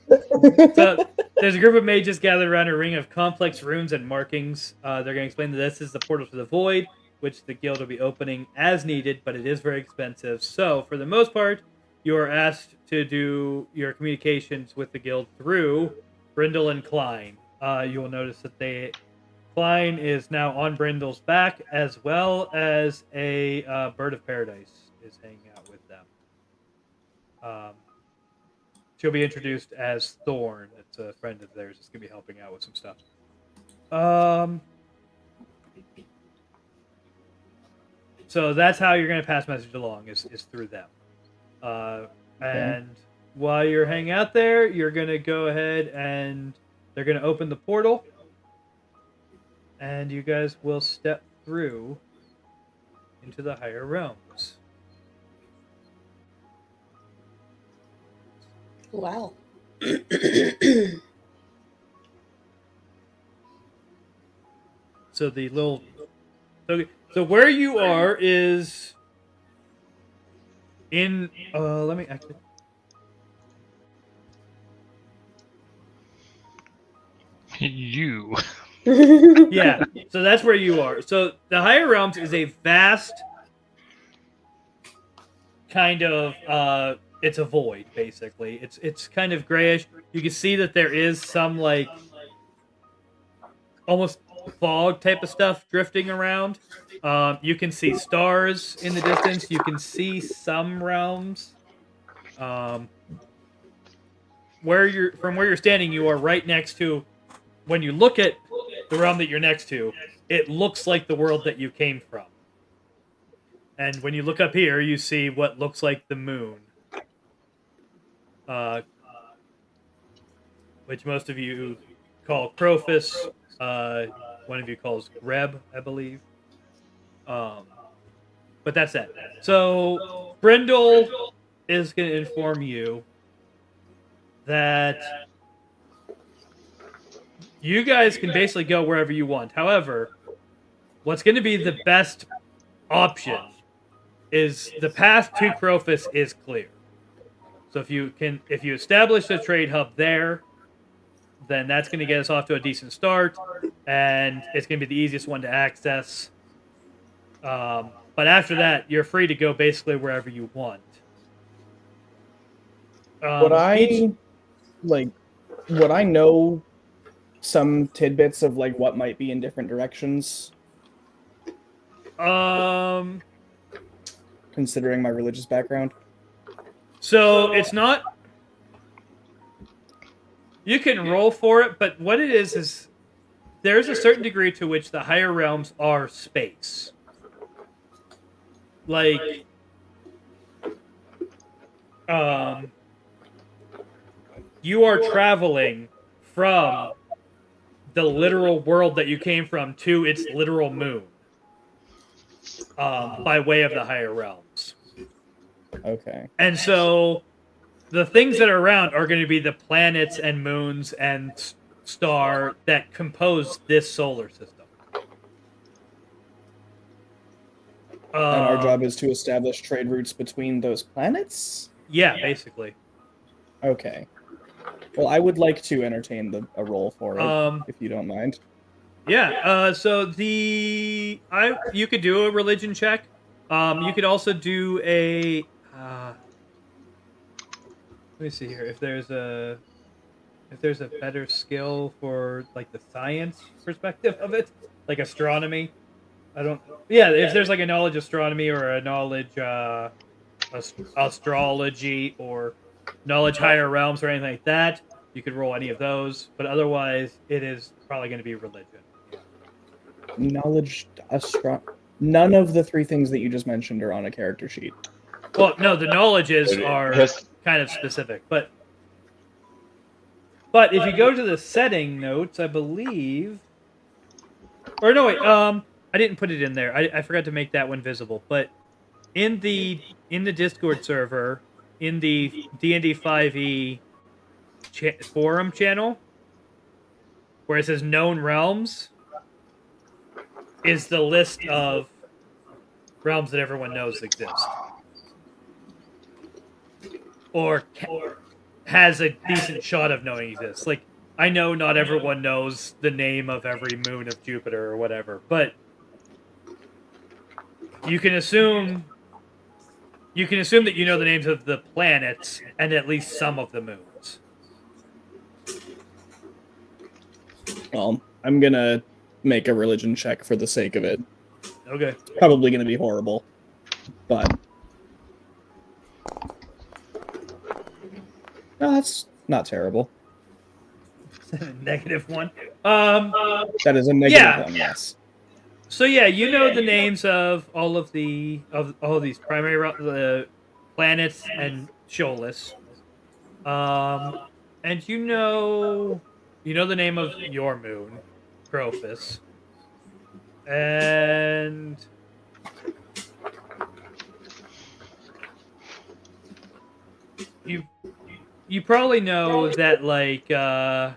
So there's a group of mages gathered around a ring of complex runes and markings. They're going to explain that this is the portal to the void, which the guild will be opening as needed, but it is very expensive. So for the most part, you are asked to do your communications with the guild through Brindle and Klein. You will notice that Klein is now on Brindle's back, as well as a bird of paradise is hanging out with them. She'll be introduced as Thorn. It's a friend of theirs. It's gonna be helping out with some stuff. So that's how you're gonna pass message along is through them. And while you're hanging out there, you're gonna go ahead and they're gonna open the portal, and you guys will step through into the higher realms. Wow. So the little, so where you are is in. Let me actually. You. Yeah, so that's where you are. So the higher realms is a vast kind of it's a void basically. It's kind of grayish. You can see that there is some like almost fog type of stuff drifting around. You can see stars in the distance. You can see some realms. From where you're standing, you are right next to. When you look at the realm that you're next to, it looks like the world that you came from. And when you look up here, you see what looks like the moon, which most of you call Crofus. One of you calls Greb, I believe. But that's it. So Brindle is going to inform you that you guys can basically go wherever you want. However, what's going to be the best option is the path to Crofus is clear. So if you establish a trade hub there, then that's going to get us off to a decent start, and it's going to be the easiest one to access. But after that, you're free to go basically wherever you want. Would I know some tidbits of like what might be in different directions, considering my religious background? So it's not. You can roll for it, but what it is there's a certain degree to which the higher realms are space. Like, you are traveling from the literal world that you came from to its literal moon, by way of the higher realms. Okay. And so the things that are around are going to be the planets and moons and star that compose this solar system. And our job is to establish trade routes between those planets? Yeah, basically. Okay. Well, I would like to entertain a roll for it, if you don't mind. Yeah, so you could do a religion check. You could also do a... let me see here. If there's a better skill for like the science perspective of it, like astronomy. If there's like a knowledge astronomy or a knowledge astrology or knowledge higher realms or anything like that, you could roll any of those. But otherwise, it is probably going to be religion. Knowledge, none of the three things that you just mentioned are on a character sheet. Well, no, the knowledges are kind of specific, but if you go to the setting notes, I believe, or no, wait, I didn't put it in there. I forgot to make that one visible. But in the Discord server, in the D&D 5e forum channel, where it says known realms, is the list of realms that everyone knows exist. Or has a decent shot of knowing exists. Like, I know not everyone knows the name of every moon of Jupiter or whatever, but you can assume you can assume that you know the names of the planets and at least some of the moons. Well, I'm gonna make a religion check for the sake of it. Okay. Probably gonna be horrible, but no, that's not terrible. -1. That is a Yeah. -1, yes. So yeah, you know the names of all of these primary the planets and Shoaless. And you know the name of your moon, Crophus. And you probably know that like you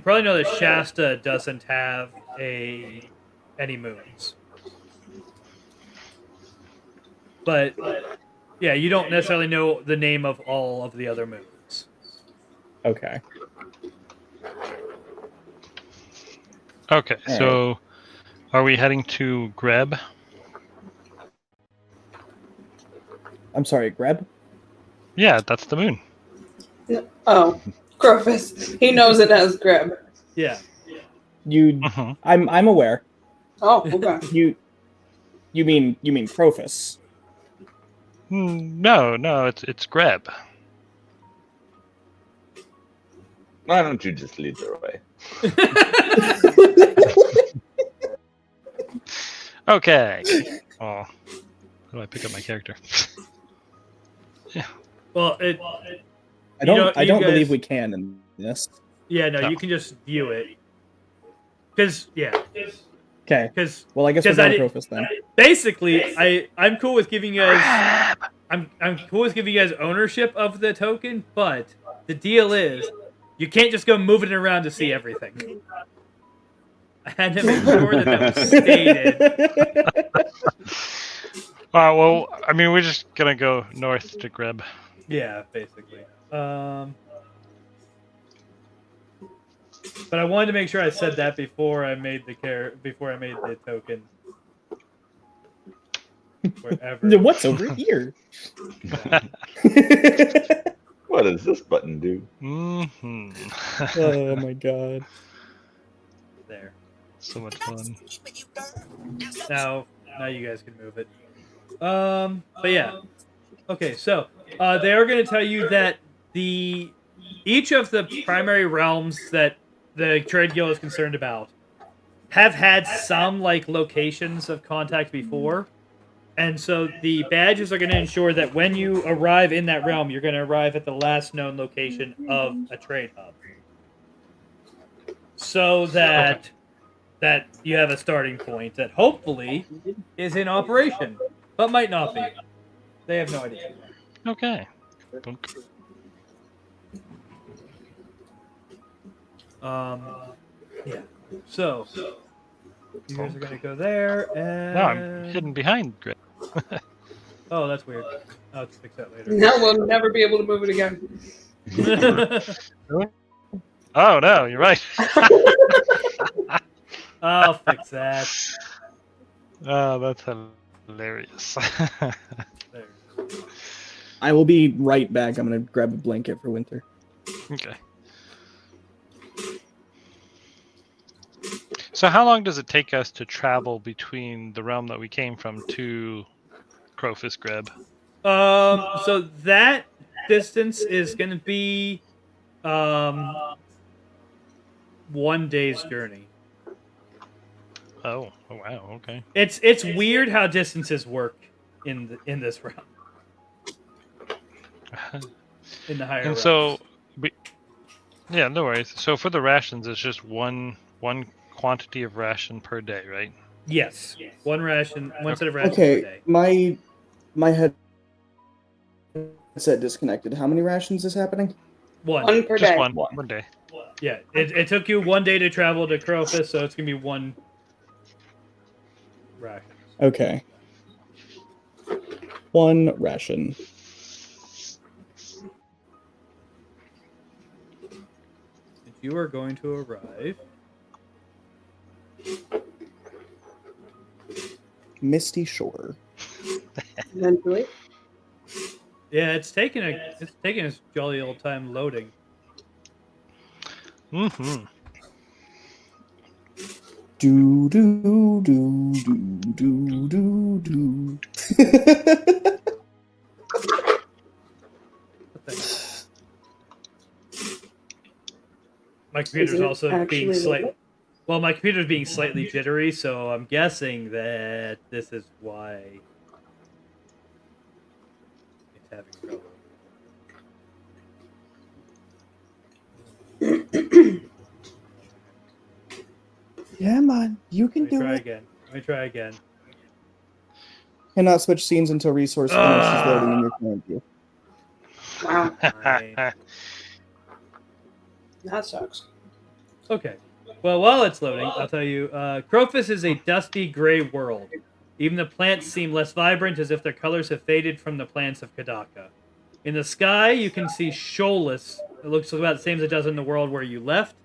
probably know that Shasta doesn't have any moons. But yeah, you don't necessarily know the name of all of the other moons. Okay. Okay, All so are we heading to Greb? I'm sorry, Greb? Yeah, that's the moon. Oh, Crofus. He knows it as Grib. Yeah. You Mhm. I'm aware. Oh, okay. You mean Crofus. No, it's Greb. Why don't you just lead the way? Okay. Oh, how do I pick up my character? Well, I don't you guys- believe we can in this. yeah, no, No. you can just view it. Because Okay. because Well, I guess we're 'Cause I going did- Crofus then. basically, I'm cool with giving you guys. I'm cool with giving you guys ownership of the token, but the deal is, you can't just go moving it around to see everything. I had to make sure that was stated. Well, I mean, we're just gonna go north to Greb. Yeah, basically. But I wanted to make sure I said that before I made the token. Wherever. What's over here? What does this button do? Mm-hmm. Oh my god. There. So much fun. Now you guys can move it. But yeah. Okay, so they are going to tell you that each of the primary realms that the Trade Guild is concerned about have had some like locations of contact before, and so the badges are going to ensure that when you arrive in that realm, you're going to arrive at the last known location of a trade hub, so that you have a starting point that hopefully is in operation, but might not be. They have no idea. Okay. Bunk. Yeah. So you guys are gonna go there, and No, I'm hidden behind Greb. oh, that's weird. I'll have to fix that later. Now we'll never be able to move it again. Oh no, you're right. I'll fix that. Oh, that's hilarious. There. I will be right back. I'm gonna grab a blanket for Winter. Okay. So how long does it take us to travel between the realm that we came from to Crofus Greb? So that distance is gonna be 1 day's journey. Oh wow, okay. It's weird how distances work in this realm. In the higher And realms. so, yeah, no worries. So for the rations, it's just one quantity of ration per day, right? Yes, one set of rations per Okay, day. my headset disconnected. How many rations is happening? One per Just day. one day. Yeah, it took you 1 day to travel to Crofus, so it's gonna be one ration. Okay. One ration. You are going to arrive Misty Shore. Eventually. Yeah, it's taking its jolly old time loading. Mm-hmm. Do do do do do do do. What the heck? My computer's Is it also being actually slightly. loading? Well, my computer's being slightly jittery, so I'm guessing that this is why it's having trouble. Yeah, man, you can Let me do try it. again. Let me try again. Cannot switch scenes until resource finishes loading in your current view. Wow, Fine. that sucks. Okay. Well, while it's loading, I'll tell you, Crofus is a dusty gray world. Even the plants seem less vibrant, as if their colors have faded from the plants of Kadaka. In the sky, you can see shoaless. It looks about the same as it does in the world where you left.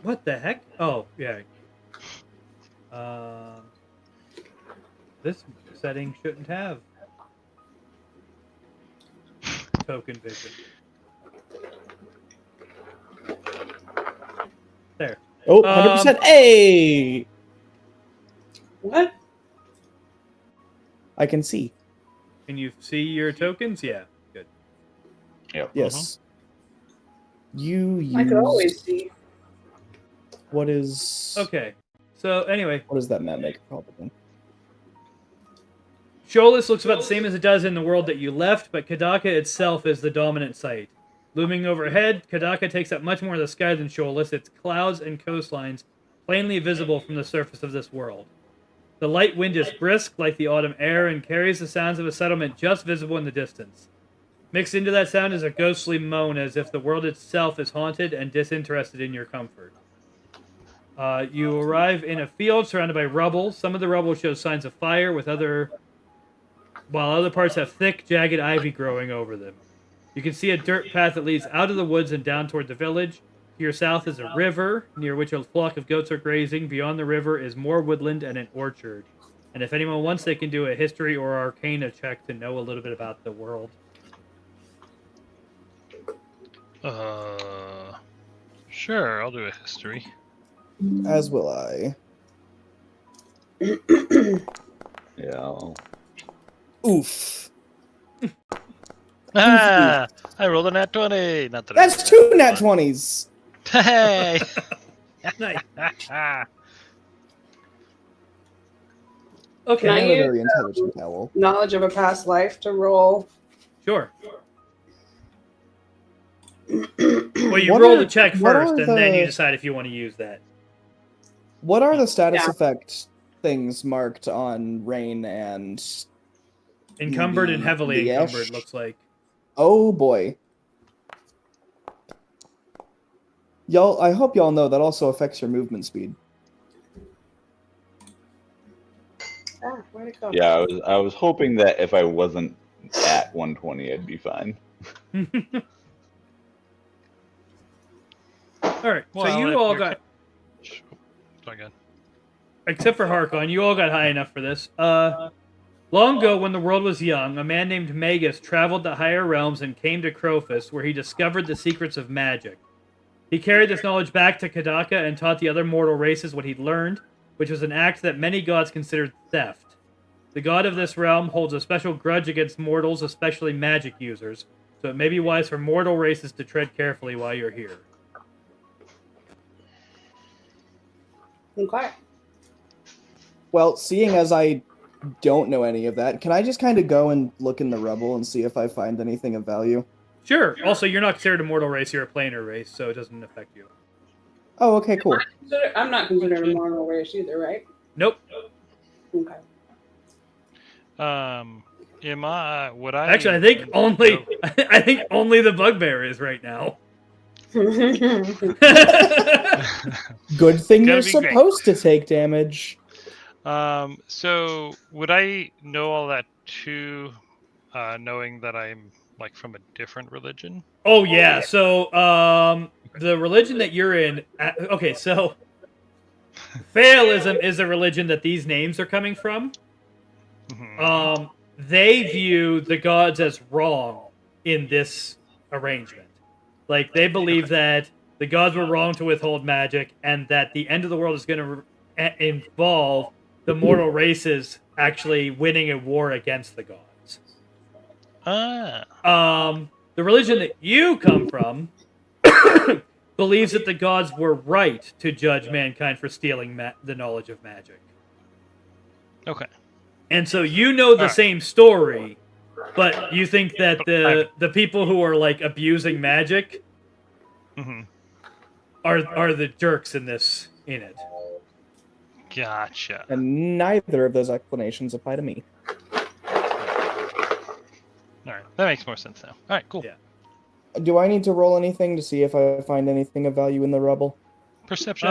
What the heck? Oh, yeah. This setting shouldn't have token vision. There. Oh, 100%. Hey! What? I can see. Can you see your tokens? Yeah. Good. Yep. Yes. You used... I could always see. What is... Okay. So, anyway. What does that map make called again? Shoaless looks about the same as it does in the world that you left, but Kadaka itself is the dominant site. Looming overhead, Kadaka takes up much more of the sky than Shoaless, its clouds and coastlines plainly visible from the surface of this world. The light wind is brisk like the autumn air and carries the sounds of a settlement just visible in the distance. Mixed into that sound is a ghostly moan as if the world itself is haunted and disinterested in your comfort. You arrive in a field surrounded by rubble. Some of the rubble shows signs of fire, while other parts have thick, jagged ivy growing over them. You can see a dirt path that leads out of the woods and down toward the village. To your south is a river, near which a flock of goats are grazing. Beyond the river is more woodland and an orchard. And if anyone wants, they can do a history or arcana check to know a little bit about the world. Sure, I'll do a history. As will I. Yeah. Oof. Ah, I rolled a nat 20. Not that That's two nat 20s. Hey. Nice. Can Okay, I Not a use very intelligent owl. knowledge of a past life to roll? sure. Well, you What roll are- the check what first, are and then you the- decide if you want to use that. What are the status Yeah. effect things marked on Rain and... Encumbered and heavily The encumbered, Esh? looks like. Oh boy. Y'all, I hope y'all know that also affects your movement speed. Ah, where'd it go? Yeah, I was hoping that if I wasn't at 120, I'd be fine. Alright, so Well, you if all you're got... Sorry, go ahead. Except for Harkon, you all got high enough for this. Long ago, when the world was young, a man named Magus traveled to higher realms and came to Crofus, where he discovered the secrets of magic. He carried this knowledge back to Kadaka and taught the other mortal races what he'd learned, which was an act that many gods considered theft. The god of this realm holds a special grudge against mortals, especially magic users, so it may be wise for mortal races to tread carefully while you're here. Okay. Well, seeing as I don't know any of that, can I just kind of go and look in the rubble and see if I find anything of value? Sure. Also, you're not considered a mortal race, you're a planar race, so it doesn't affect you. Oh, okay, cool. I'm not considered a mortal race either, right? Nope. Okay. Would I Actually, I think only the bugbear is right now. Good thing Gotta you're be great. supposed to take damage. So would I know all that too, knowing that I'm like from a different religion? Oh yeah. So the religion that you're in. Okay, so Phaealism is a religion that these names are coming from. They view the gods as wrong in this arrangement. Like, they believe that the gods were wrong to withhold magic, and that the end of the world is going to involve the mortal races actually winning a war against the gods. The religion that you come from believes that the gods were right to judge mankind for stealing the knowledge of magic. Okay. And so you know the same story, but you think that the people who are like abusing magic are the jerks in it. Gotcha. And neither of those explanations apply to me. All right, that makes more sense now. All right, cool. Yeah. Do I need to roll anything to see if I find anything of value in the rubble? Perception.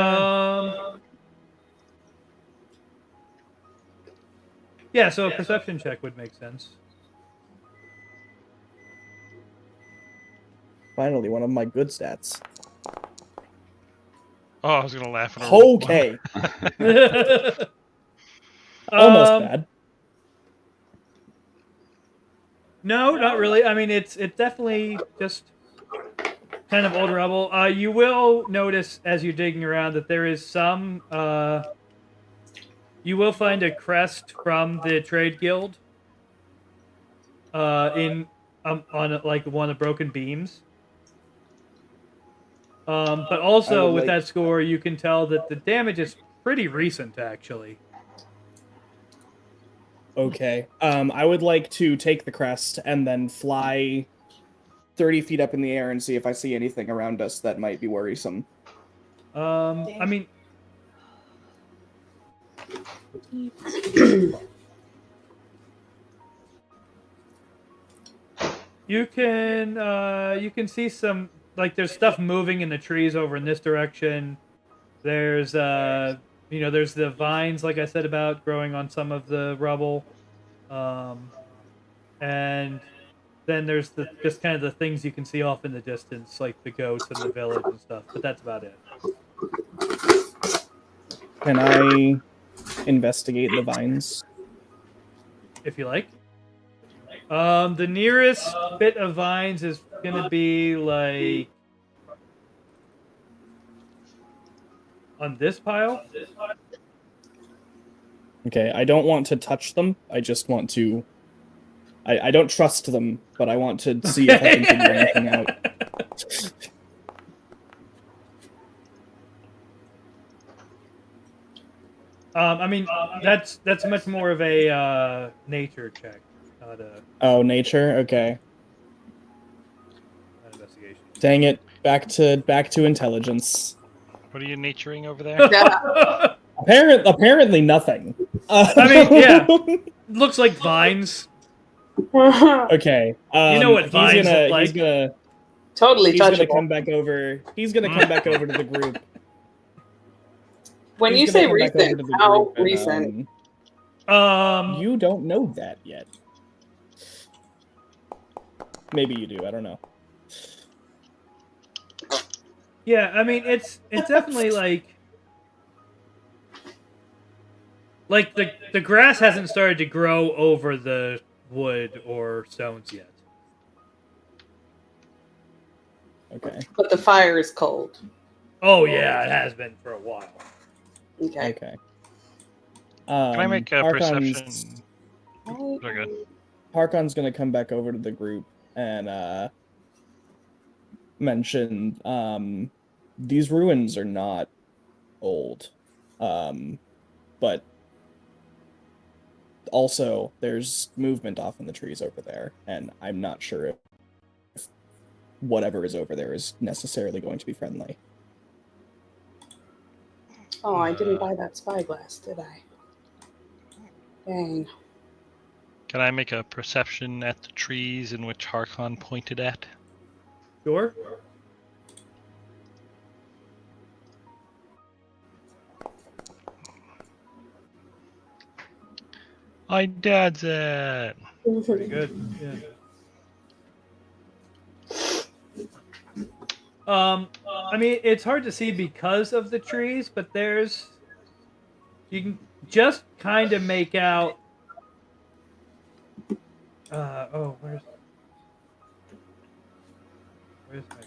Yeah, so a perception check would make sense. Finally, one of my good stats. Oh, I was gonna laugh at a roll. Okay. Almost bad. No, not really. I mean, it's definitely just kind of old rubble. You will notice as you're digging around that there is some. You will find a crest from the trade guild. On like one of the broken beams. But also with that score, you can tell that the damage is pretty recent, actually. Okay. I would like to take the crest and then fly 30 feet up in the air and see if I see anything around us that might be worrisome. I mean, you can see some, like, there's stuff moving in the trees over in this direction. There's there's the vines, like I said, about growing on some of the rubble. And then there's just kind of the things you can see off in the distance, like the goats and the village and stuff, but that's about it. Can I investigate the vines? If you like. The nearest bit of vines is gonna be like on this pile. Okay, I don't want to touch them. I just want to... I don't trust them, but I want to see if I can figure anything out. I mean, that's much more of a nature check, not a... Oh, nature? Okay. Not investigation. Dang it. Back to intelligence. What are you naturing over there? Yeah. Apparently nothing. I mean, yeah. Looks like vines. Okay. You know what vines look like. Totally He's gonna touchable. come back over. He's gonna come back over to the group. When you He's say gonna come back over recent, to the how group and, recent? You don't know that yet. Maybe you do. I don't know. Yeah, I mean, it's definitely like the grass hasn't started to grow over the wood or stones yet. Okay. But the fire is cold. Oh yeah, it has been for a while. Okay. Okay. Can I make a perception? They're good. Harkon's gonna come back over to the group and mention these ruins are not old, but also there's movement off in the trees over there, and I'm not sure if whatever is over there is necessarily going to be friendly. Oh, I didn't buy that spyglass, did I? Dang. Can I make a perception at the trees in which Harkon pointed at? Sure. My dad's at. Pretty good. Yeah. I mean, it's hard to see because of the trees, but there's You can just kind of make out. Where's my thing?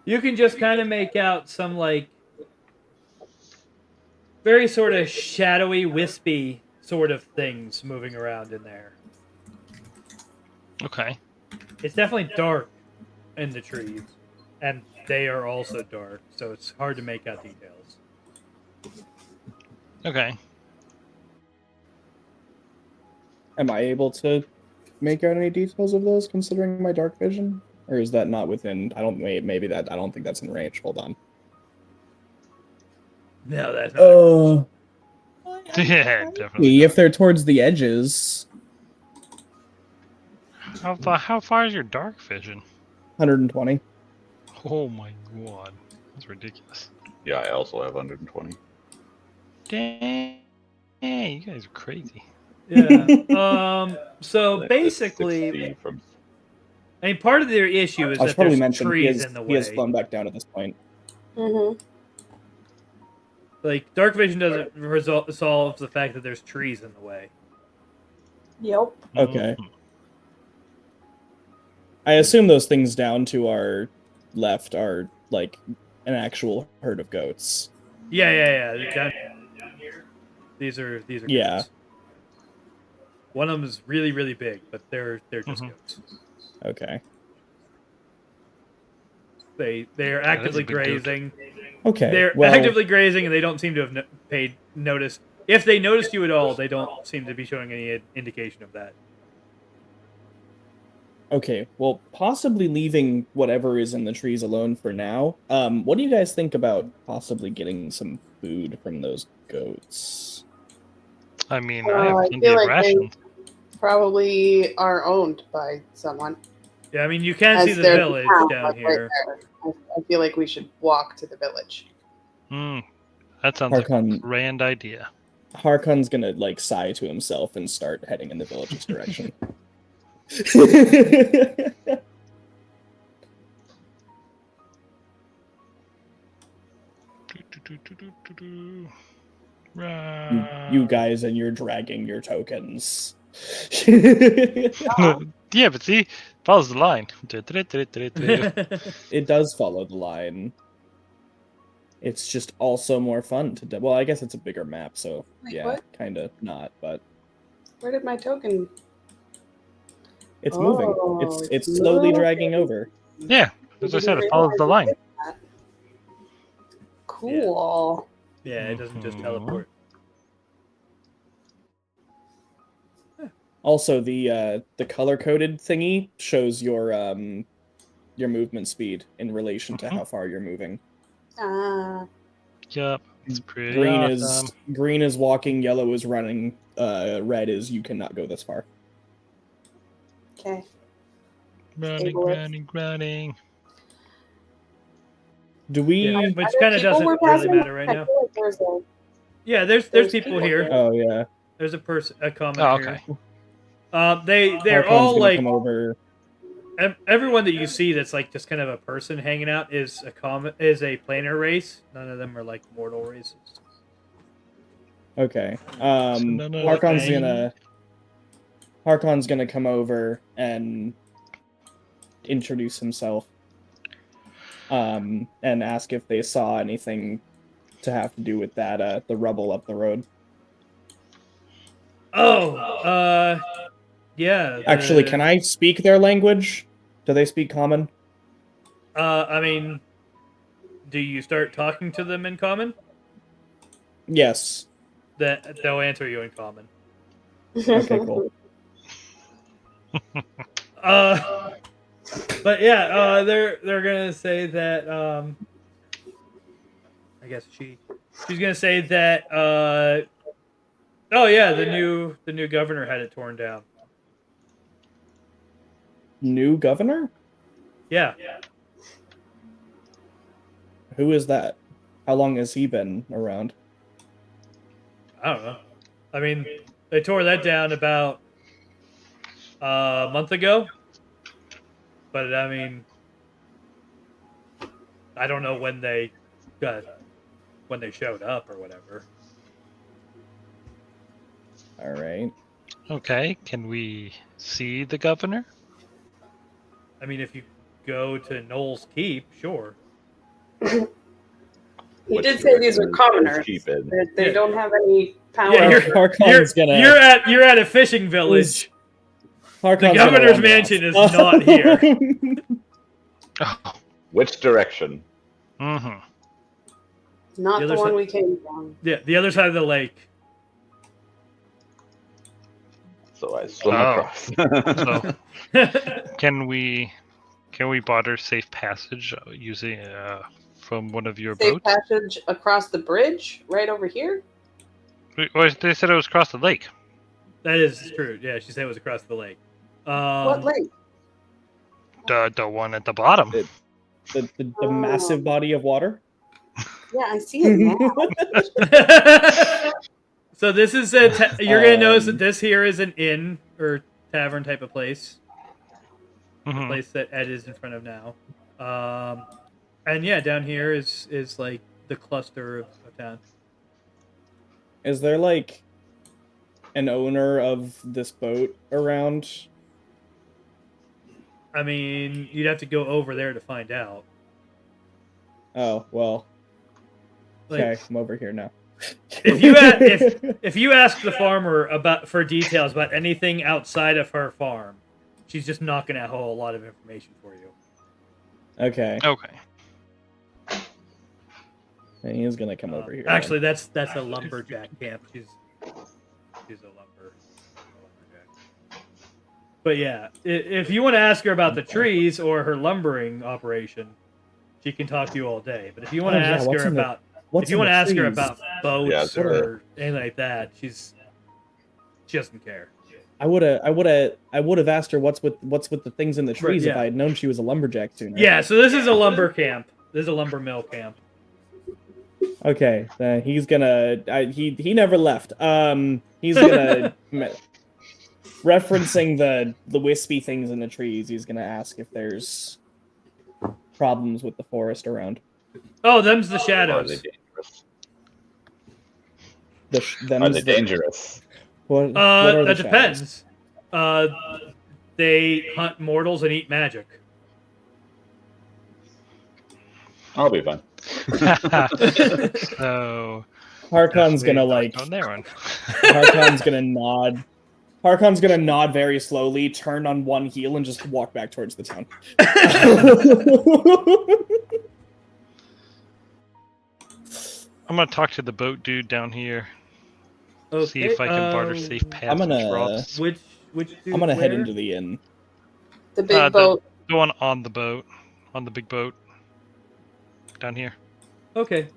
You can just kind of make out some like very sort of shadowy, wispy sort of things moving around in there. Okay. It's definitely dark in the trees, and they are also dark, so it's hard to make out details. Okay. Am I able to make out any details of those considering my dark vision? Or is that not within I don't think that's in range. Hold on. No, that's not. Oh. Yeah, definitely. If they're towards the edges, How far is your dark vision? 120. Oh my god, that's ridiculous. Yeah, I also have 120. Dang, you guys are crazy. Yeah. So That's basically, 60 from. I mean, part of their issue is I should that probably there's mention trees in the he has way. flown back down at this point. Mm-hmm. Like, dark vision doesn't solve the fact that there's trees in the way. Yep. Okay. Mhm. I assume those things down to our left are like an actual herd of goats. Yeah. Down here, these are Yeah. goats. One of them is really, really big, but they're just goats. Okay. They're actively big goat. grazing. Okay. They're well, actively grazing, and they don't seem to have paid notice. If they noticed you at all, they don't seem to be showing any indication of that. Okay, well, possibly leaving whatever is in the trees alone for now. What do you guys think about possibly getting some food from those goats? I mean, I have I plenty feel of like they rations. probably are owned by someone. Yeah, I mean, you can As see the their village town, down like, here. right there. I feel like we should walk to the village. That sounds like a Harkon, grand idea. Harkon's gonna like sigh to himself and start heading in the village's direction. You guys and you're dragging your tokens. Yeah, but see, follows the line. It does follow the line. It's just also more fun to do. Well, I guess it's a bigger map, so Wait, yeah, what? kind of not, but Where did my token? it's moving. Oh, It's slowly moving. dragging over. Yeah, as I said, it follows the line. Cool. Yeah, it doesn't just Mhm. teleport. Also, the color coded thingy shows your movement speed in relation to how far you're moving. Ah, Yup, it's pretty Green awesome. is green is walking, yellow is running, red is you cannot go this far. okay. Running, Ableist. running. Do we? Yeah, which Are there kind of people doesn't we're really passing? matter right I now. feel like there's a. Yeah, there's There's people people here. here. Oh yeah. There's a comment Oh, here. okay. They're Harkon's all gonna like come over. everyone that you see that's like just kind of a person hanging out is a planar race. None of them are like mortal races. Okay. none of Harkon's gonna come over and introduce himself. And ask if they saw anything to have to do with that the rubble up the road. Yeah. Actually, can I speak their language? Do they speak common? I mean, do you start talking to them in common? Yes. That they'll answer you in common. Okay, cool. But yeah, they're gonna say that. I guess she's gonna say that. Oh yeah, the new governor had it torn down. New governor? Yeah. Who is that? How long has he been around? I don't know. I mean, they tore that down about a month ago. But I mean, I don't know when they showed up or whatever. All right. Okay, can we see the governor? I mean, if you go to Knowles Keep, sure. He What did you say these are reckon is commoners. stupid. They don't have any power. Yeah, Harkon's gonna. you're at a fishing village. Harkon's The gonna governor's wander mansion off. is not here. Oh. Which direction? Mm-hmm. Not The the other one side- we came from. Yeah, the other side of the lake. So I swim Oh. across. So can we barter safe passage using from one of your Safe boats? passage across the bridge, right over here. Well, they said it was across the lake. That is true. Yeah, she said it was across the lake. What lake? The one at the bottom. The massive body of water. Yeah, I see it now. So this is you're gonna notice that this here is an inn or tavern type of place. Mhm. Place that Ed is in front of now. And yeah, down here is like the cluster of town. Is there like an owner of this boat around? I mean, you'd have to go over there to find out. Oh well. Like, Okay, I'm over here now. if you ask the farmer for details about anything outside of her farm, she's just not gonna have a whole lot of information for you. Okay, Okay. and he is gonna come over here. Actually, that's a lumberjack camp. She's a lumberjack. But yeah, if you want to ask her about the trees or her lumbering operation, she can talk to you all day. But if you want to ask her about if you want to ask her about boats or anything like that, she doesn't care. I would have asked her what's with the things in the trees if yeah. I had known she was a lumberjack sooner. Yeah, so this is a lumber camp. This is a lumber mill camp. Okay, he's gonna. He never left. He's gonna referencing the wispy things in the trees. He's gonna ask if there's problems with the forest around. Oh, them's the Are they shadows. dangerous? Are they dangerous? What are That the depends. They hunt mortals and eat magic. I'll be fine. So Harkon's definitely gonna not on there one. Harkon's gonna nod. Harkon's gonna nod very slowly, turn on one heel, and just walk back towards the town. I'm gonna talk to the boat dude down here. Okay, See if I can barter safe passage. I'm gonna- routes. Which dude, I'm gonna head where? into the inn. The big boat. The one on the boat, on the big boat, down here. Okay.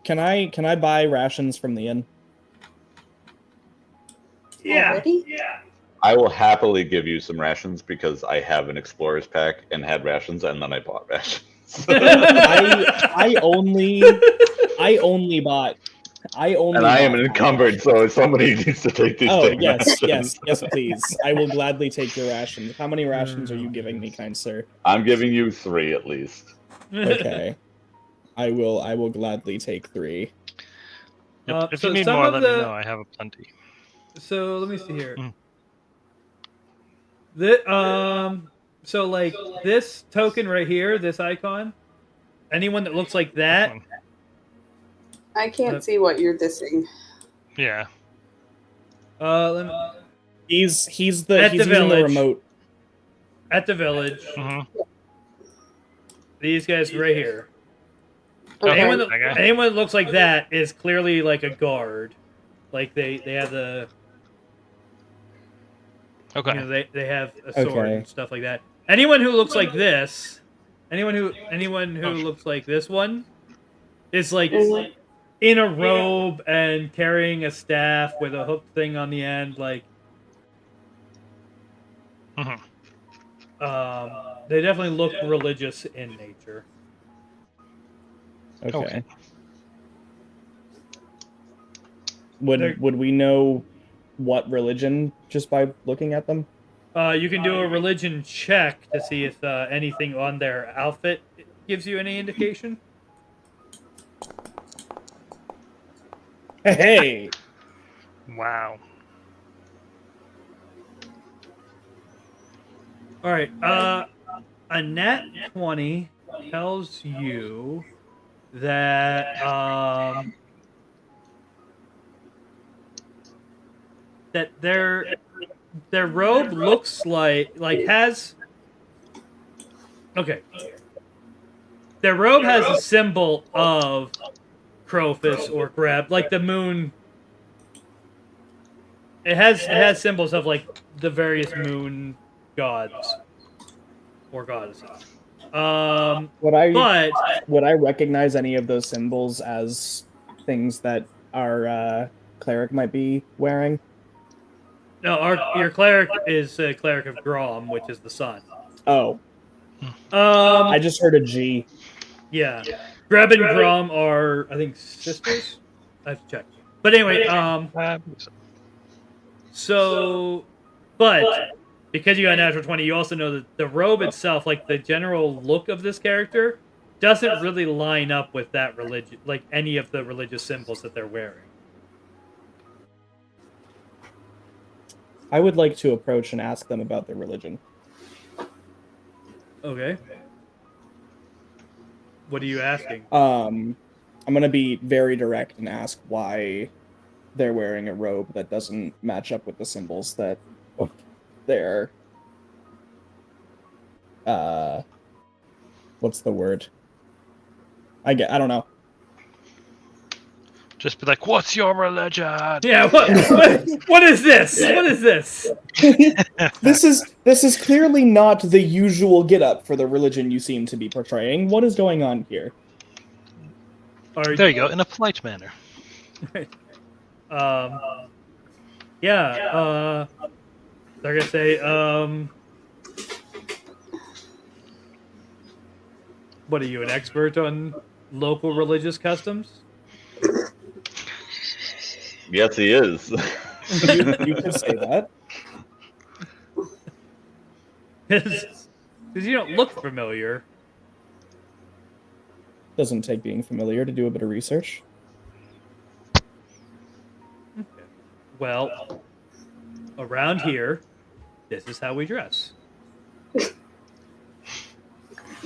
Can I buy rations from the inn? Yeah. Already? Yeah. I will happily give you some rations because I have an explorer's pack and had rations, and then I bought rations. I only bought. And I am encumbered, so somebody needs to take these. Oh damn yes, rations. yes, please. I will gladly take your rations. How many rations are you giving me, kind sir? I'm giving you 3 at least. Okay, I will gladly take 3. Yep. If so you need some more, of let the- me know. I have a plenty. So let me see here. Mm. So like this token right here, this icon, anyone that looks like that, One. I can't see what you're dissing. Yeah. let me, He's At using the the village. remote. at the village, hmm these guys right here. Okay. Anyone that, Okay. anyone that looks like that is clearly like a guard. Like they have the Okay. you know, they have a sword Okay. and stuff like that. Anyone who looks like this, anyone who looks like this one, is like in a robe and carrying a staff with a hooked thing on the end. Like, Mhm. they definitely look religious in nature. Okay. Okay. They're- Would we know what religion just by looking at them? You can do a religion check to see if anything on their outfit gives you any indication. Hey. Wow. All right. A nat 20 tells you that that their robe looks like has okay. Their robe has a symbol of Crowfus or Grab, like the moon. It has symbols of like the various moon gods or goddesses. Would I But would I recognize any of those symbols as things that our cleric might be wearing? no, your cleric is a cleric of Grom, which is the sun. Oh, I just heard a G. Yeah, Greb and Grom are, I think, sisters. I have to check. But anyway, so, but because you got a natural 20, you also know that the robe itself, like the general look of this character, doesn't really line up with that religion, like any of the religious symbols that they're wearing. I would like to approach and ask them about their religion. Okay. What are you asking? I'm gonna be very direct and ask why they're wearing a robe that doesn't match up with the symbols that they're what's the word? I don't know. Just be like, "What's your religion?" Yeah, what is this? What is this? This is clearly not the usual get up for the religion you seem to be portraying. What is going on here? There you go, in a polite manner. Yeah, they're gonna say, what are you, an expert on local religious customs? Yes, he is. You could say that. Because you don't look familiar. Doesn't take being familiar to do a bit of research. Okay. Well, around here, this is how we dress.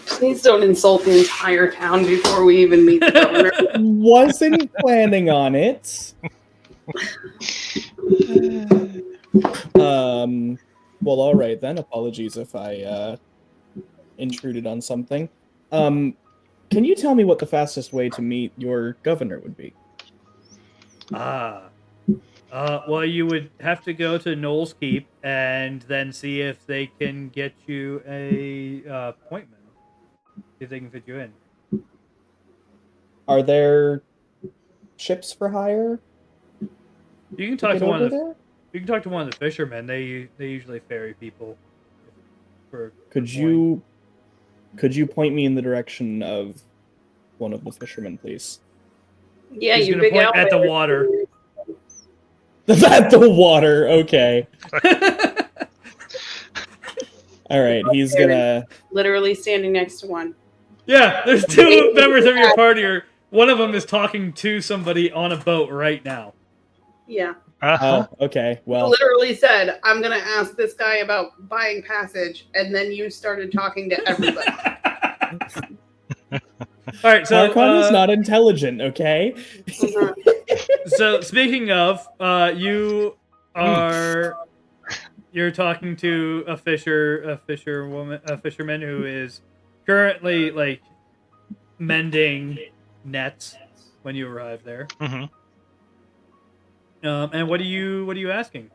Please don't insult the entire town before we even meet the governor. Wasn't planning on it. Well, all right then. Apologies if I intruded on something. Can you tell me what the fastest way to meet your governor would be? Well, you would have to go to Knowles Keep and then see if they can get you a appointment. See if they can fit you in. Are there ships for hire? You can talk Get to one over of the. there? You can talk to one of the fishermen. They usually ferry people. Could you point me in the direction of one of the fishermen, please? Yeah, He's you gonna big point outfit. at the water. At the water. Okay. All right. He's gonna. Literally standing next to one. Yeah, there's two members of your party. One of them is talking to somebody on a boat right now. Yeah. Oh, okay. Well, Literally said, I'm going to ask this guy about buying passage, and then you started talking to everybody. All right, so Tarkon is not intelligent. Okay. So speaking of, you're talking to a fisherman who is currently like mending nets when you arrive there. Mm-hmm. And what are you asking?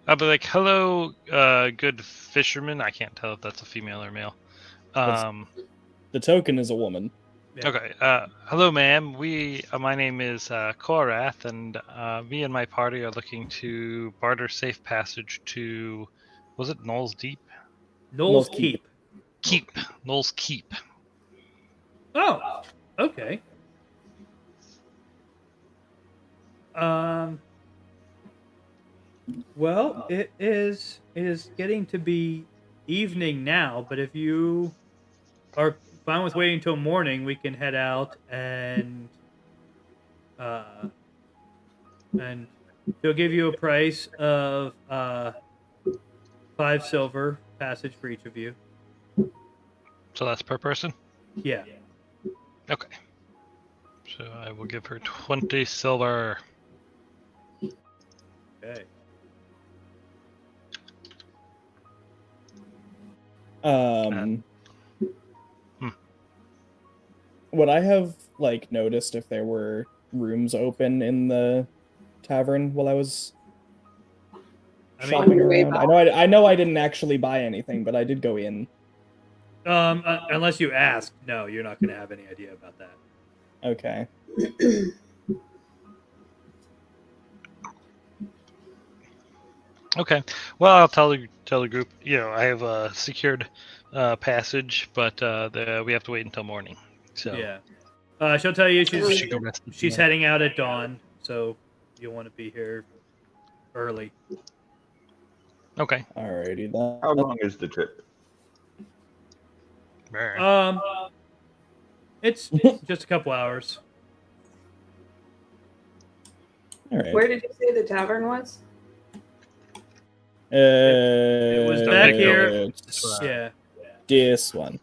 I'll be like, "Hello, good fisherman." I can't tell if that's a female or male. The token is a woman. Yeah. Okay. Hello, ma'am. My name is Korath, and me and my party are looking to barter safe passage to, was it Knowles Deep? Knowles Keep. Keep. Knowles Keep. Oh, okay. Um. Well, it is getting to be evening now, but if you are fine with waiting till morning, we can head out uh and he'll give you a price of 5 silver passage for each of you. So that's per person? Yeah. Okay. So I will give her 20 silver. Okay. Um, Hmm. would I have like noticed if there were rooms open in the tavern while I was I mean, shopping your way around? I know I didn't actually buy anything, but I did go in. unless you ask, no, you're not going to have any idea about that. Okay. Okay. Well, I'll tell the group. I have a secured passage, but we have to wait until morning. So Yeah. She'll tell you we should go rest up she's tonight. heading out at dawn, so you'll want to be here early. Okay. Alrighty then. How long is the trip? Brr. It's just a couple hours. All right. Where did you say the tavern was? It was back big here. It's Yeah, this one.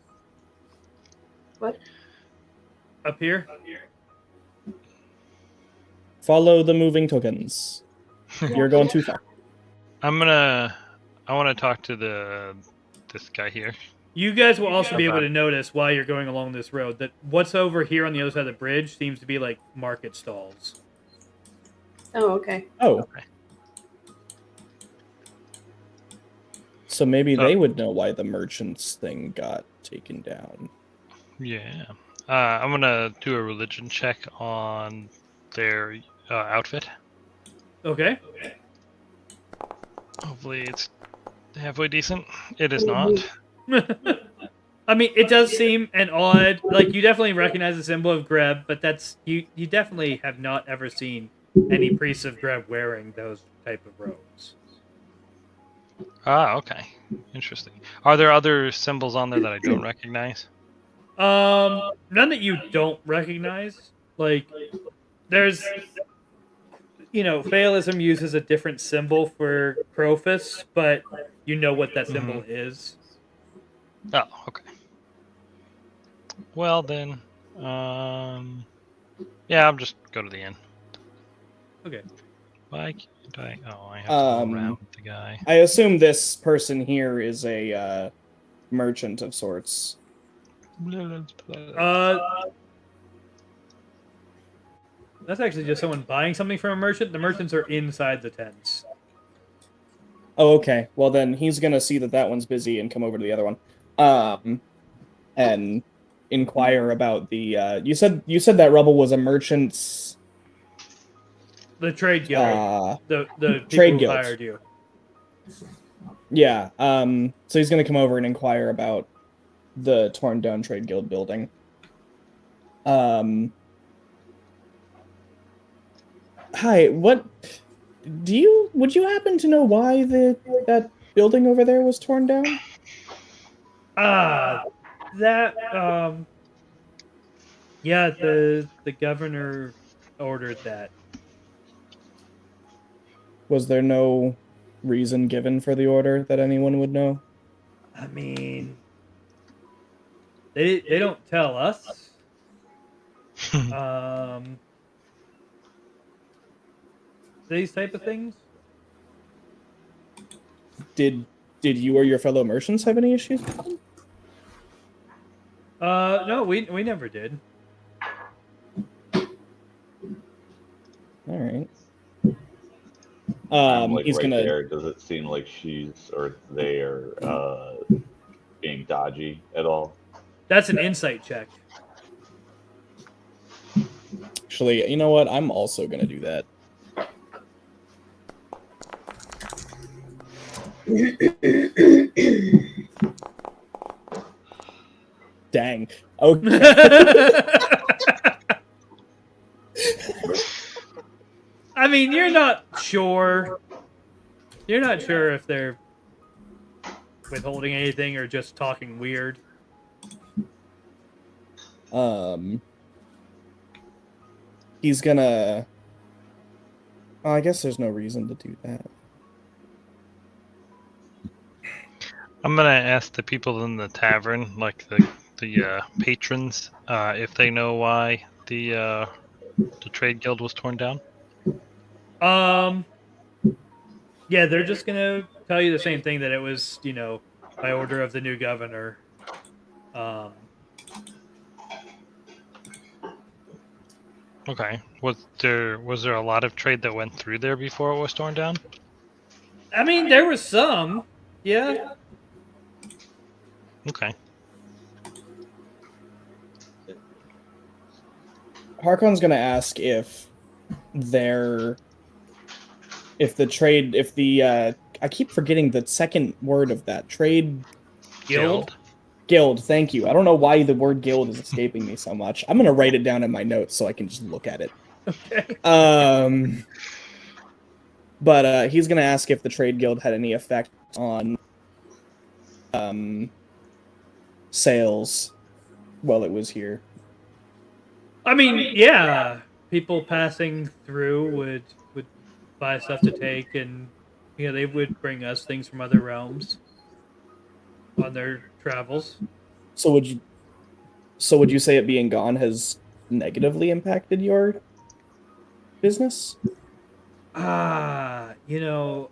What? up here. Follow the moving tokens. You're going too far. I want to talk to this guy here. You guys will also be able Okay. to notice while you're going along this road that what's over here on the other side of the bridge seems to be like market stalls. Oh, okay. Oh. Okay. So maybe So- they would know why the merchants thing got taken down. Yeah. I'm gonna do a religion check on their outfit. Okay. Hopefully, it's halfway decent. It is not. I mean, it does seem an odd. Like you definitely recognize the symbol of Greb, but that's you. You definitely have not ever seen any priests of Greb wearing those type of robes. Ah, okay. Interesting. Are there other symbols on there that I don't recognize? None that you don't recognize. Like, there's, Phaealism uses a different symbol for Crowfus, but you know what that symbol is. Oh, okay. Well then, yeah, I'll just go to the inn. Okay. Why can't I? Oh, I have to go around the guy. I assume this person here is a merchant of sorts. That's actually just someone buying something from a merchant. The merchants are inside the tents. Oh, okay. Well, then he's gonna see that one's busy and come over to the other one, and inquire about the. You said that rubble was a merchant's. The trade guild. The people trade who guild. hired you. Yeah. So he's gonna come over and inquire about the torn down trade guild building. Hi. What? Would you happen to know why that building over there was torn down? Yeah, the governor ordered that. Was there no reason given for the order that anyone would know? I mean, they don't tell us. These type of things. Did you or your fellow merchants have any issues with them? No, we never did. All right. Like He's right gonna. there, does it seem like she's or they are being dodgy at all? That's an insight check. Actually, you know what? I'm also gonna do that. Dang. Okay. I mean, you're not sure. You're not sure if they're withholding anything or just talking weird. He's gonna. Oh, I guess there's no reason to do that. I'm gonna ask the people in the tavern, like the patrons, if they know why the trade guild was torn down. Yeah, they're just gonna tell you the same thing, that it was, by order of the new governor. Okay. Was there a lot of trade that went through there before it was torn down? I mean, there was some. Yeah. Okay. Harkon's gonna ask if the I keep forgetting the second word of that trade Guild. guild. Thank you. I don't know why the word guild is escaping me so much. I'm gonna write it down in my notes so I can just look at it. Okay. But he's gonna ask if the trade guild had any effect on sales while it was here. I mean, yeah, people passing through would buy stuff to take, and they would bring us things from other realms on their travels. So would you say it being gone has negatively impacted your business? I don't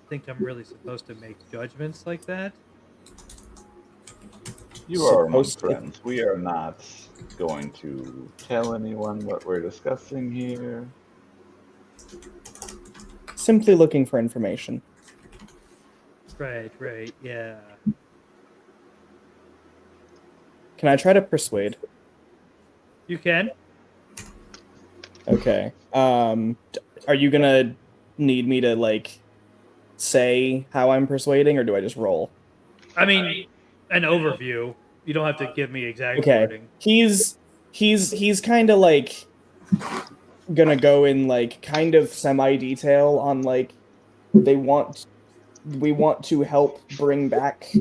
think I'm really supposed to make judgments like that. You are among Supposed to. friends. We are not going to tell anyone what we're discussing here. Simply looking for information. Right, yeah. Can I try to persuade? You can. Okay. Are you gonna need me to say how I'm persuading, or do I just roll? I mean, an overview. You don't have to give me exact Okay. wording. He's kind of gonna go in kind of semi-detail on we want to help bring back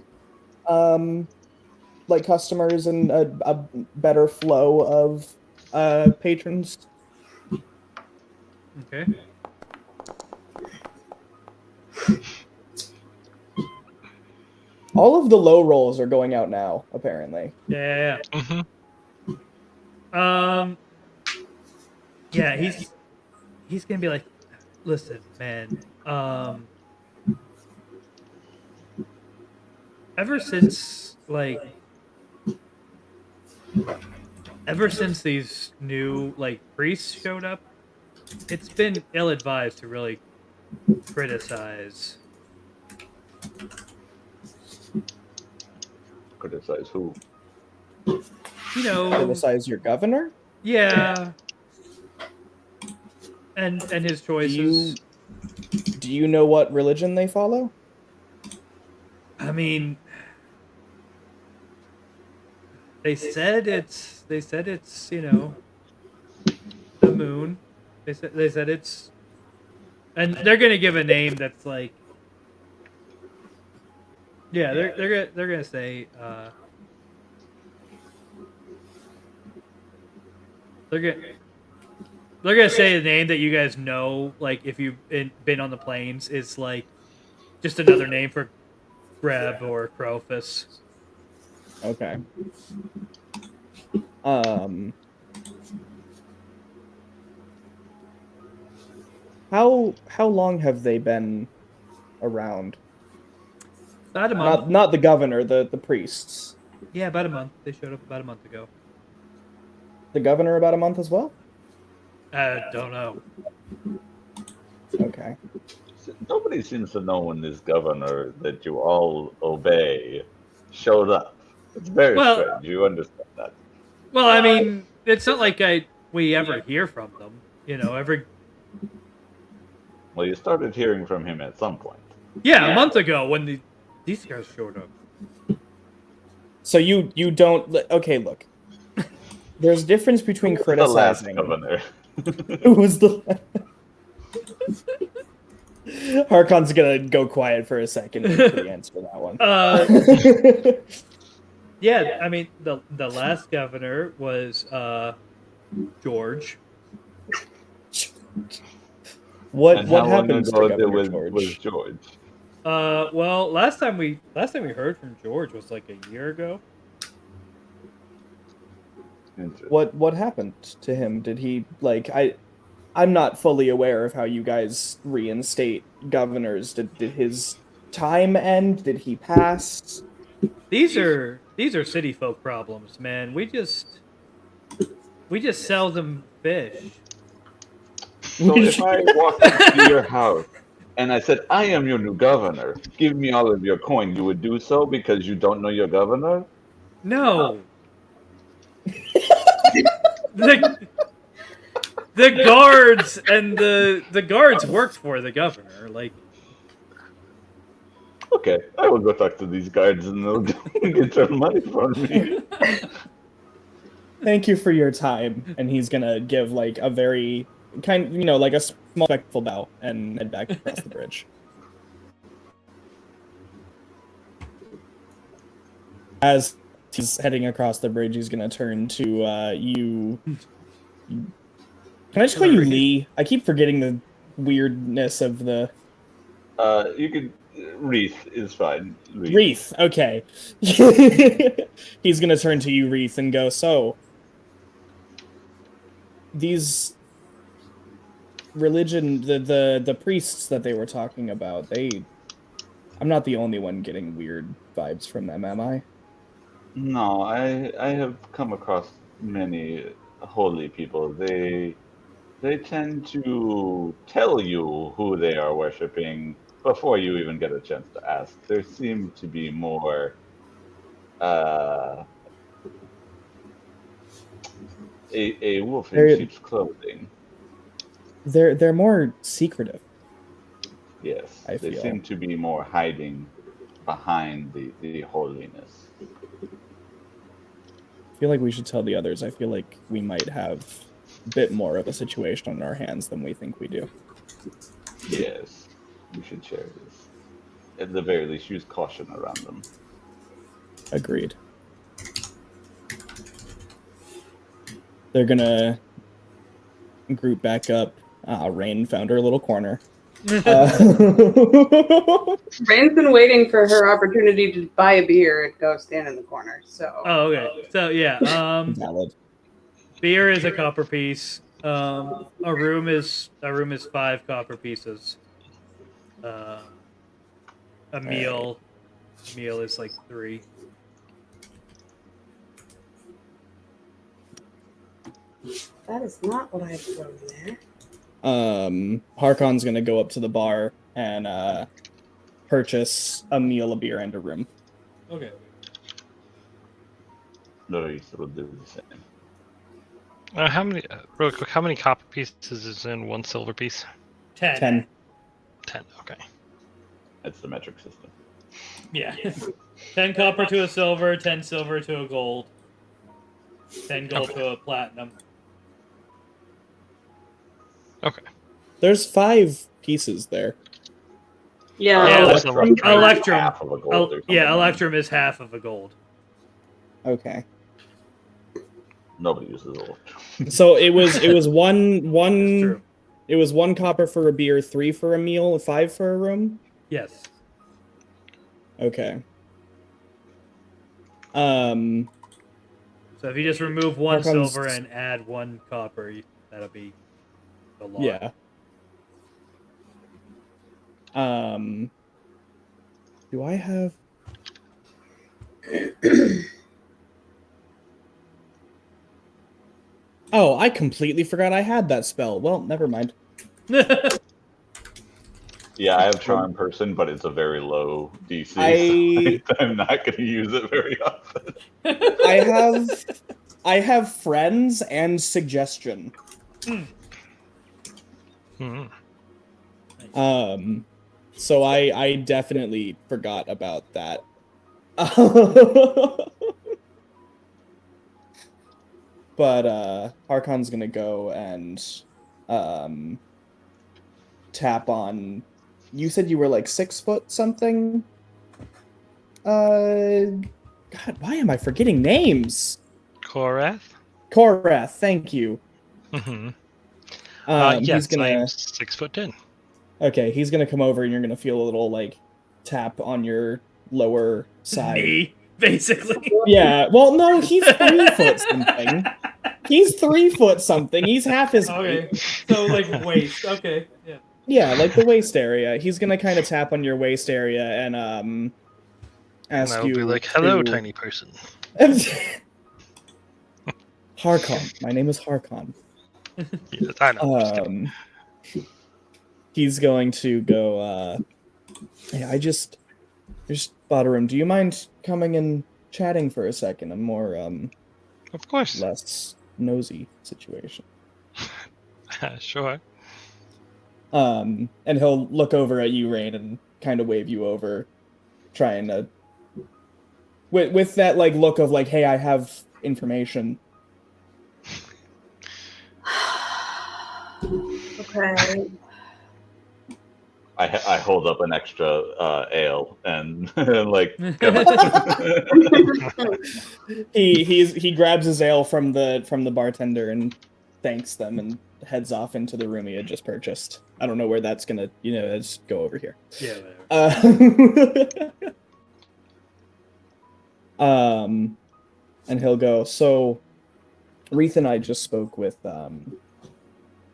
customers and a better flow of patrons. Okay. All of the low rolls are going out now, apparently. Yeah. Mm-hmm. Yeah, he's gonna be like, listen, man. Ever since these new priests showed up, it's been ill-advised to really criticize. Criticize who? Criticize your governor? Yeah. And his choices. Do you know what religion they follow? I mean, they said it's the moon. They said it's, and they're gonna give a name that's they're gonna say they're gonna say a name that you guys know, if you've been on the plains, is just another name for Greb or Crowfus. Okay. How long have they been around? About a month. Not the governor, the priests. Yeah, about a month. They showed up about a month ago. The governor about a month as well? I don't know. Okay. Nobody seems to know when this governor that you all obey showed up. It's very Well- strange. You understand that. Well, I mean, it's not like we ever hear from them. Every Well, you started hearing from him at some point. a month ago when these guys showed up. So you don't. Okay, look. There's a difference between Who was the last criticizing. governor? Who was the? Harkon's gonna go quiet for a second before he answer that one. Yeah, I mean the last governor was George. What And how long happens to ago Governor was George? George? Well, last time we heard from George was like a year ago. Interesting. What happened to him? Did he I'm not fully aware of how you guys reinstate governors. Did his time end? Did he pass? These are city folk problems, man. We just sell them fish. So if I walked into your house and I said, I am your new governor, give me all of your coin, you would do so because you don't know your governor? No. The guards and the guards worked for the governor. Like, Okay, I will go talk to these guards and they'll get their money from me. Thank you for your time. And he's gonna give like a very like a small respectful bow and head back across the bridge. As he's heading across the bridge, he's gonna turn to you. Can I just call you Lee? I keep forgetting the weirdness of the You could Wreath is fine. Wreath. Okay. He's gonna turn to you, Wreath, and go, so these religion the priests that they were talking about, I'm not the only one getting weird vibes from them, am I? No, I have come across many holy people. They tend to tell you who they are worshiping before you even get a chance to ask. There seem to be more a wolf in sheep's clothing. They're more secretive. Yes, I they feel. seem to be more hiding behind the holiness. I feel like we should tell the others. I feel like we might have a bit more of a situation on our hands than we think we do. Yes, we should share this. At the very least, use caution around them. Agreed. They're gonna group back up. Rain found her little corner. Rain's been waiting for her opportunity to buy a beer and go stand in the corner. So. Oh, okay. So yeah, Valid. beer is a copper piece. A room is 5 copper pieces. A meal is like 3. That is not what I thrown there. Harkon's gonna go up to the bar and purchase a meal, a beer, and a room. Okay. Luis will do the same. How many? Real quick, how many copper pieces is in one silver piece? 10. 10. 10. Okay. That's the metric system. Yeah. 10 copper to a silver, 10 silver to a gold, 10 gold to a platinum. Okay. There's 5 pieces there. Yeah. Yeah, Electrum. Electrum. Half of a gold or something. Yeah, Electrum is half of a gold. Okay. Nobody uses Electrum. So it was That's one true. it was 1 copper for a beer, 3 for a meal, 5 for a room? Yes. Okay. So if you just remove 1 Harkon's- silver and add 1 copper, that'll be a lot. Yeah. Do I have Oh, I completely forgot I had that spell. Well, never mind. Yeah, I have charm person, but it's a very low DC. I So I'm not going to use it very often. I have friends and suggestion. Hmm. So I definitely forgot about that. But Harkon's gonna go and tap on. You said you were like 6 foot something. God, why am I forgetting names? Korath? Korath, thank you. Mm-hmm. He's Yes, I am gonna 6'10". okay. He's gonna come over, and you're gonna feel a little like tap on your lower side. Knee, basically. Yeah. Well, no, he's 3 foot something. He's 3 foot something. He's half his height. Okay. So like waist. Okay. Yeah. Yeah, like the waist area. He's gonna kind of tap on your waist area and And ask I will you be like, "Hello, to... tiny person." Harkon. My name is Harkon. Yes, I know. I'm just kidding. He's going to go. Hey, there's bought a room. Do you mind coming and chatting for a second? A more Of course. less nosy situation. Sure. And he'll look over at you, Rain, and kind of wave you over, trying to with that like look of like, hey, I have information. Okay. I hold up an extra ale and like He grabs his ale from the bartender and thanks them and heads off into the room he had just purchased. I don't know where that's gonna, just go over here. Yeah. Whatever. And he'll go, so Reith and I just spoke with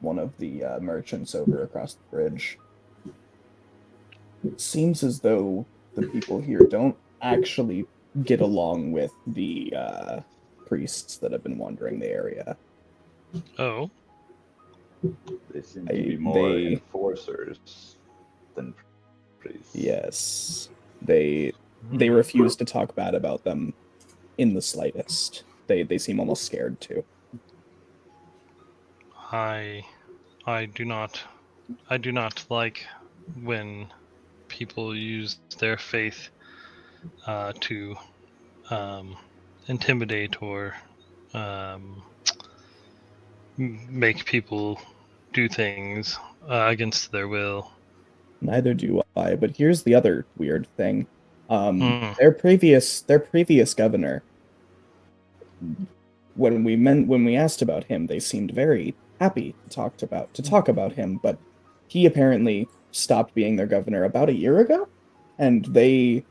one of the merchants over across the bridge. It seems as though the people here don't actually get along with the priests that have been wandering the area. Oh. they seem to be more enforcers than priests. Yes. They refuse to talk bad about them in the slightest. They seem almost scared too. I do not like when people use their faith to intimidate or make people do things against their will. Neither do I, but here's the other weird thing. Mm. Their previous governor, when we asked about him, they seemed very happy to talk about him, but he apparently stopped being their governor about a year ago, and they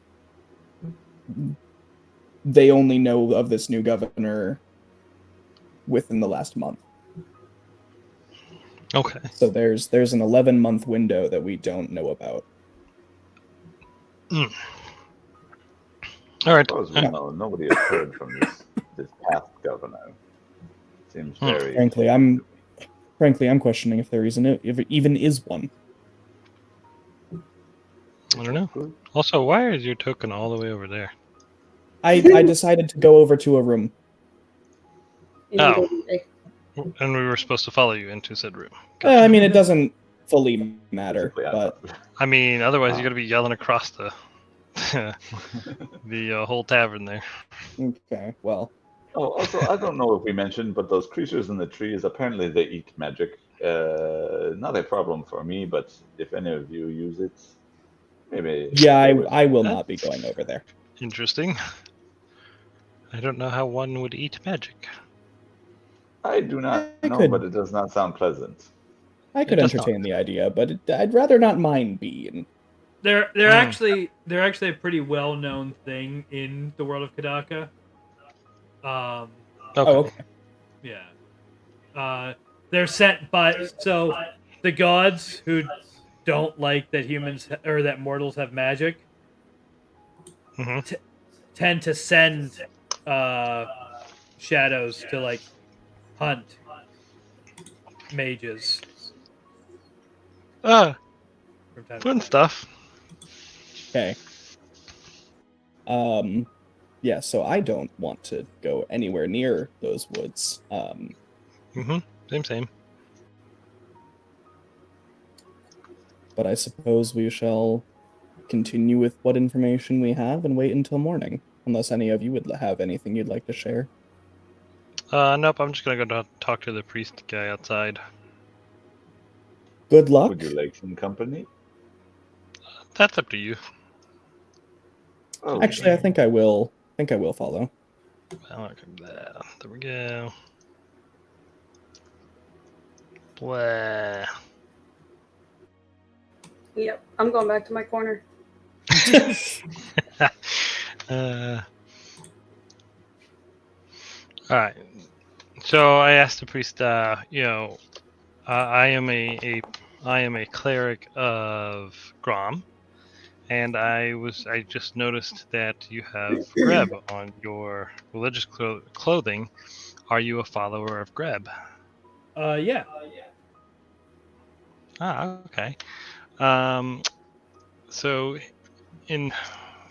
only know of this new governor within the last month. Okay. So there's an 11-month window that we don't know about. Mm. All right. No, nobody has heard from this past governor. Seems very. Frankly, I'm questioning if there even is one. I don't know. Also, why is your token all the way over there? I decided to go over to a room. Oh. And we were supposed to follow you into said room. I mean, it doesn't fully matter, but I mean, otherwise you got to be yelling across the the whole tavern there. Okay, well. Oh, also, I don't know if we mentioned, but those creatures in the trees, apparently they eat magic. Not a problem for me, but if any of you use it, maybe. Yeah, I will not be going over there. Interesting. I don't know how one would eat magic. I do not know, but it does not sound pleasant. I could entertain the idea, but I'd rather not mine be. They're actually a pretty well known thing in the world of Kadaka. Okay. Yeah. They're sent by the gods who don't like that humans or that mortals have magic tend to send shadows to like hunt mages. from time to Fun time. stuff. Okay. Yeah, so I don't want to go anywhere near those woods. Same. But I suppose we shall continue with what information we have and wait until morning, unless any of you would have anything you'd like to share. Nope. I'm just gonna go talk to the priest guy outside. Good luck. Would you like some company? That's up to you. Oh, Actually, I think I will follow. There we go. Blah. Yep, I'm going back to my corner. All right. So I asked the priest. I am a cleric of Grom, and I just noticed that you have Greb on your religious clothing. Are you a follower of Greb? Yeah. Okay. So in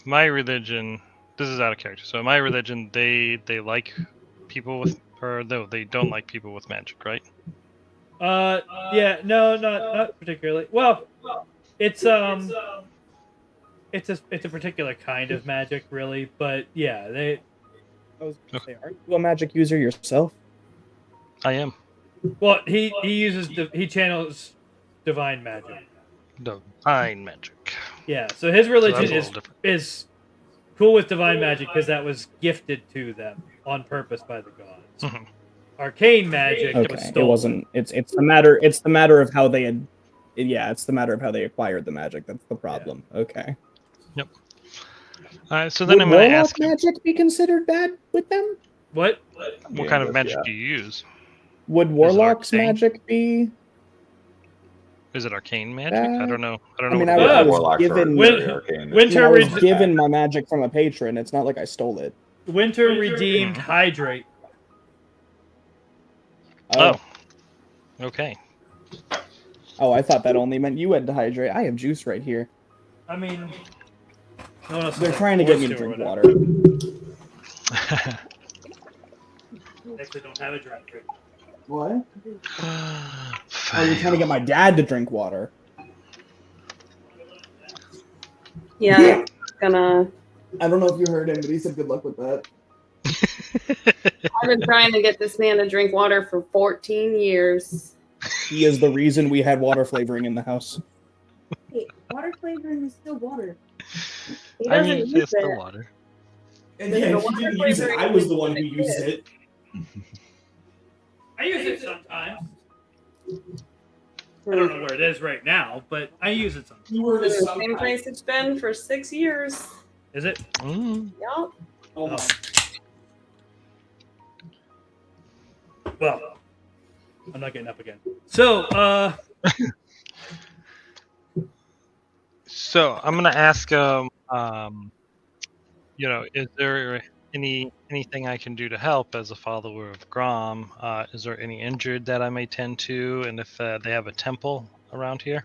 my religion, this is out of character. So in my religion, they like people with, or no, they don't like people with magic, right? Yeah. No, not particularly. Well, it's it's a particular kind of magic, really. But yeah, they. I was going to say, aren't you a magic user yourself? I am. Well, he channels divine magic. Divine magic. Yeah. So his So that's a religion little different. is cool with divine magic because that was gifted to them on purpose by the gods. Mhm. Arcane magic was Okay, stolen. it wasn't. It's the matter of how they had. Yeah, it's the matter of how they acquired the magic. That's the problem. Okay. Yep. All right. So then Would I'm going to warlock ask you, magic be considered bad with them? What? what kind of magic do you use? Would warlock's arcane? magic be? Is it arcane magic? I don't know. I don't I know. mean, what I, it I is. was Warlocks are given. very arcane. Winter I was Reg- given my magic from a patron. It's not like I stole it. Winter redeemed Mhm. hydrate. Oh. Okay. Oh, I thought that only meant you had to hydrate. I have juice right here. I mean, no one else is, They're like, trying to get me to forced drink or water. whatever. I actually don't have a drink. What? Oh, you're trying to get my dad to drink water. Yeah, gonna. I don't know if you heard him, but he said good luck with that. I've been trying to get this man to drink water for 14 years. He is the reason we had water flavoring in the house. Hey, water flavoring is still water. He I doesn't mean, it's use just the it. water. And The yeah, water he didn't use it. flavoring I was the is one who what it used is. it. I use it sometimes. I don't know where it is right now, but I use it sometimes. You were The same place it's been for 6 years. Is it? Mm. Yep. Oh my. Well, I'm not getting up again. So, So I'm gonna ask is there anything I can do to help as a follower of Grom? Is there any injured that I may tend to, and if they have a temple around here?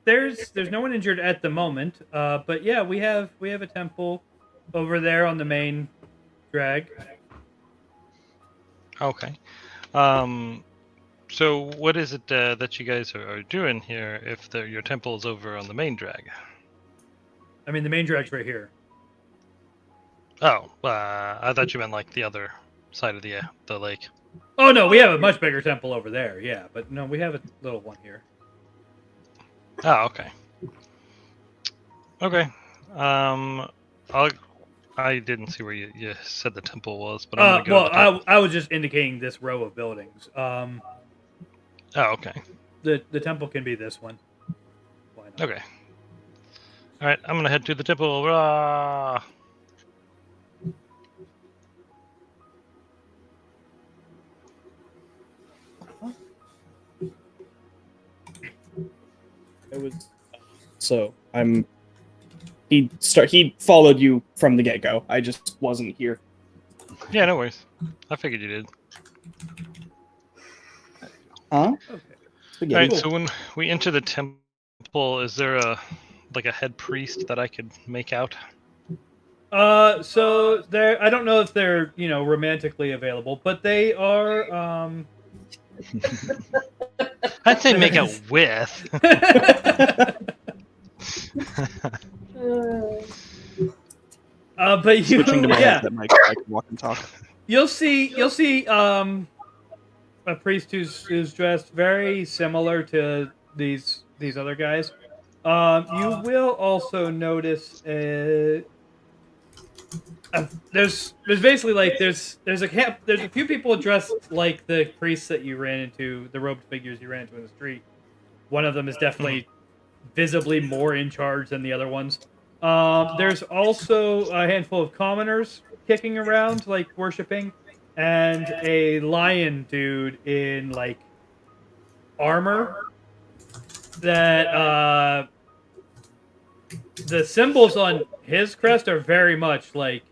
there's no one injured at the moment. But yeah, we have a temple over there on the main drag. Okay. So what is it that you guys are doing here if your temple is over on the main drag? I mean, the main drag's right here. Oh, I thought you meant like the other side of the lake. Oh no, we have a much bigger temple over there. Yeah, but no, we have a little one here. Oh, okay. Okay. I didn't see where you said the temple was, but I'm gonna go. Well, to the temple. I was just indicating this row of buildings. Oh, okay. The temple can be this one. Why not? Okay. All right, I'm gonna head to the temple. Rah! It was. So he followed you from the get go. I just wasn't here. Yeah, no worries. I figured you did. Huh? Okay. All right. So when we enter the temple, is there a head priest that I could make out? So they're, I don't know if they're, romantically available, but they are, I'd say make out with. but you, Switching to my yeah, headset mic so I can walk and talk. you'll see, a priest who's dressed very similar to these other guys. You will also notice, there's basically like there's a few people dressed like the priests that you ran into, the robed figures you ran into in the street. One of them is definitely visibly more in charge than the other ones. There's also a handful of commoners kicking around, like worshiping, and a lion dude in like armor that the symbols on his crest are very much like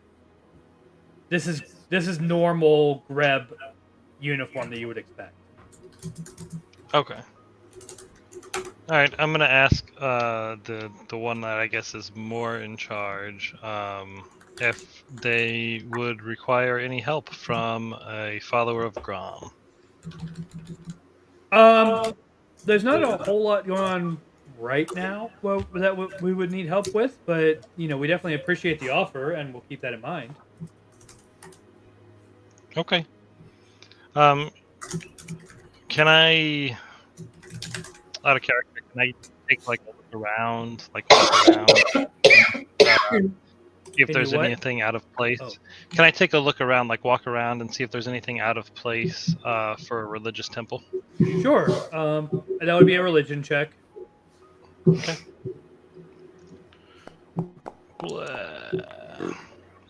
this is normal Greb uniform that you would expect. Okay. All right. I'm gonna ask the one that I guess is more in charge if they would require any help from a follower of Grom. There's not a whole lot going on right now. Well, that we would need help with, but we definitely appreciate the offer, and we'll keep that in mind. Okay. Can I, out of character, can I take like a look around, like walk around, see if Can there's you what? anything out of place? Oh. Can I take a look around, like walk around, and see if there's anything out of place for a religious temple? Sure. That would be a religion check. Okay.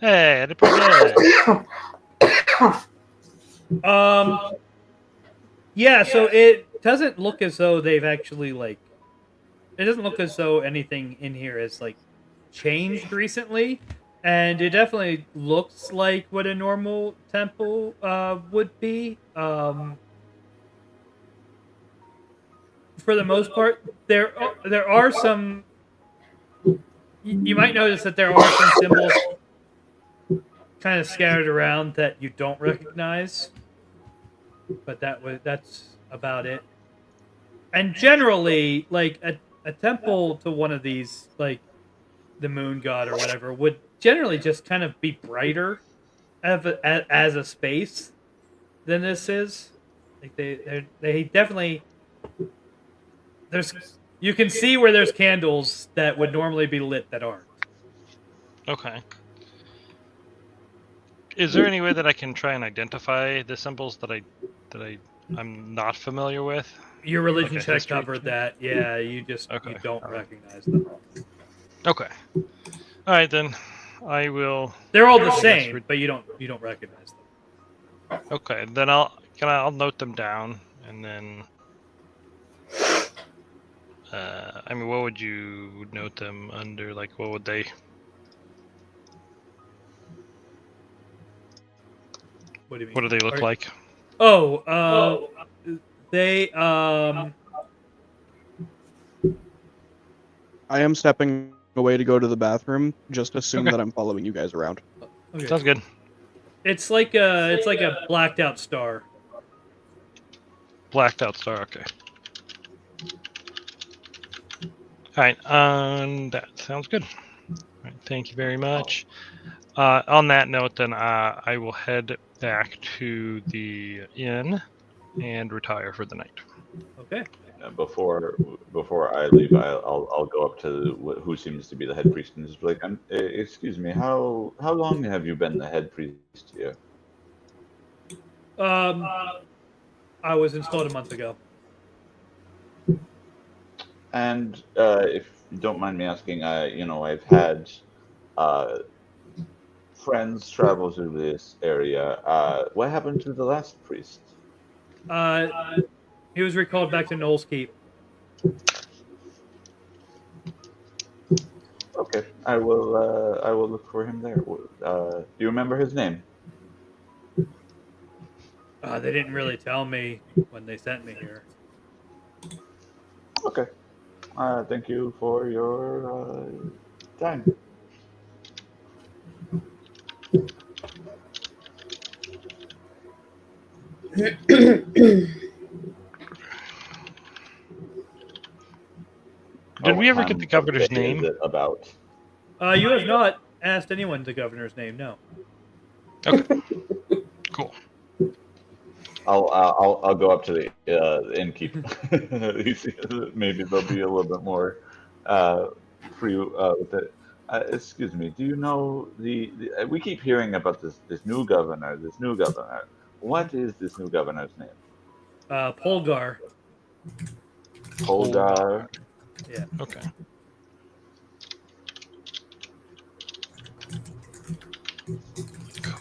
Hey, I did pretty good. Yeah. So it doesn't look as though they've actually like. It doesn't look as though anything in here has like changed recently, and it definitely looks like what a normal temple would be. For the most part, there are some. You might notice that there are some symbols kind of scattered around that you don't recognize, but that's about it. And generally, like a temple to one of these, like the moon god or whatever, would generally just kind of be brighter as a space than this is. Like they definitely there's you can see where there's candles that would normally be lit that aren't. Okay. Is there any way that I can try and identify the symbols that I'm not familiar with? Your religion Like a check history covered check? that. Yeah, you Okay. don't recognize them. Okay. All right then. I will. They're all the I guess same, but you don't recognize them. Okay, then I'll note them down, and then. I mean, what would you note them under? Like, what would they? What do you mean? What do they look like? Oh, they I am stepping away to go to the bathroom. Just assume that I'm following you guys around. Okay. Sounds good. It's like a blacked out star. Blacked out star. Okay. All right. That sounds good. All right, thank you very much. On that note, then I will head back to the inn and retire for the night. Okay. Before I leave, I'll go up to who seems to be the head priest and just be like, "Excuse me, how long have you been the head priest here?" I was installed a month ago. And if you don't mind me asking, I've had friends travel through this area. What happened to the last priest? He was recalled back to Knowles Keep. Okay, I will look for him there. Do you remember his name? They didn't really tell me when they sent me here. Okay. Thank you for your time. Did we What ever get time the of governor's day is name? it about? You have not asked anyone the governor's name. No. Okay, cool. I'll go up to the innkeep. Maybe they'll be a little bit more free with it. Excuse me. Do you know we keep hearing about this new governor? This new governor. What is this new governor's name? Polgar. Polgar. Yeah. Okay.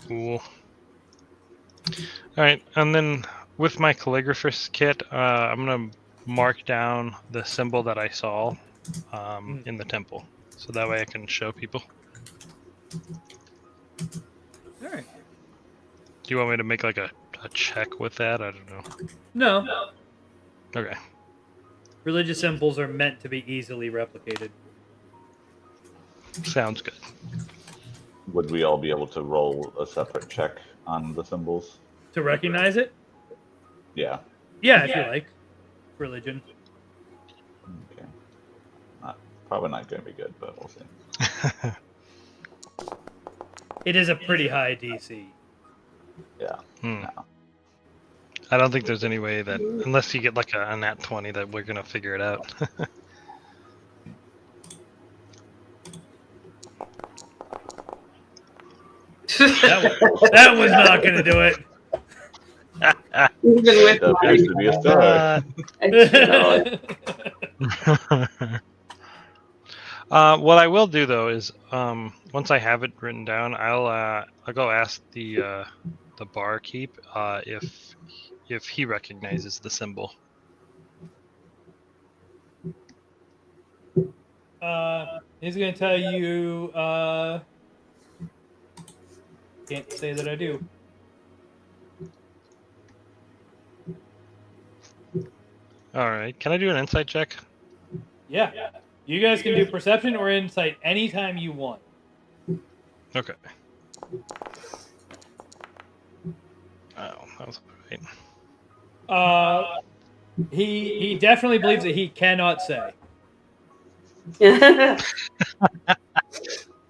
Cool. All right, and then with my calligrapher's kit, I'm gonna mark down the symbol that I saw in the temple, so that way I can show people. All right. Do you want me to make like a check with that? I don't know. No. Okay. Religious symbols are meant to be easily replicated. Sounds good. Would we all be able to roll a separate check on the symbols? To recognize it? Yeah. Yeah, if you like. Religion. Okay. Probably not going to be good, but we'll see. It is a pretty high DC. Yeah. Hmm. No. I don't think there's any way that, unless you get like a nat 20, that we're gonna figure it out. That was not going to do it. Even with It appears to be a star. What I will do though is, once I have it written down, I'll go ask the barkeep if he recognizes the symbol. He's going to tell you. Can't say that I do. All right. Can I do an insight check? Yeah. You guys can do perception or insight anytime you want. Okay. Oh, that was right. He definitely believes that he cannot say.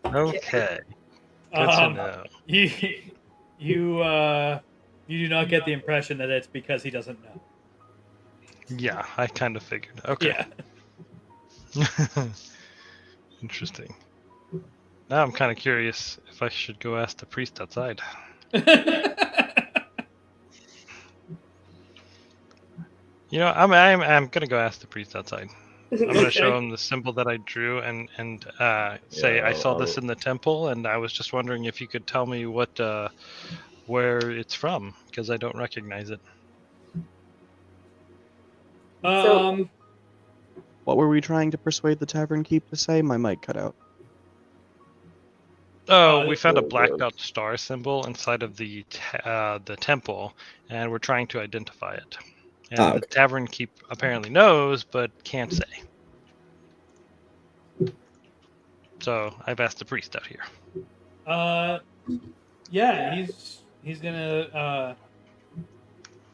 Okay. Good to know. You do not get the impression that it's because he doesn't know. Yeah, I kind of figured. Okay. Yeah. Interesting. Now I'm kind of curious if I should go ask the priest outside. You know, I'm gonna go ask the priest outside. I'm gonna show him the symbol that I drew and say I saw this in the temple, and I was just wondering if you could tell me where it's from, because I don't recognize it. What were we trying to persuade the tavern keep to say? My mic cut out. Oh, we found a black belt star symbol inside of the temple, and we're trying to identify it. And the tavern keep apparently knows, but can't say. So I've asked the priest out here. Yeah, he's gonna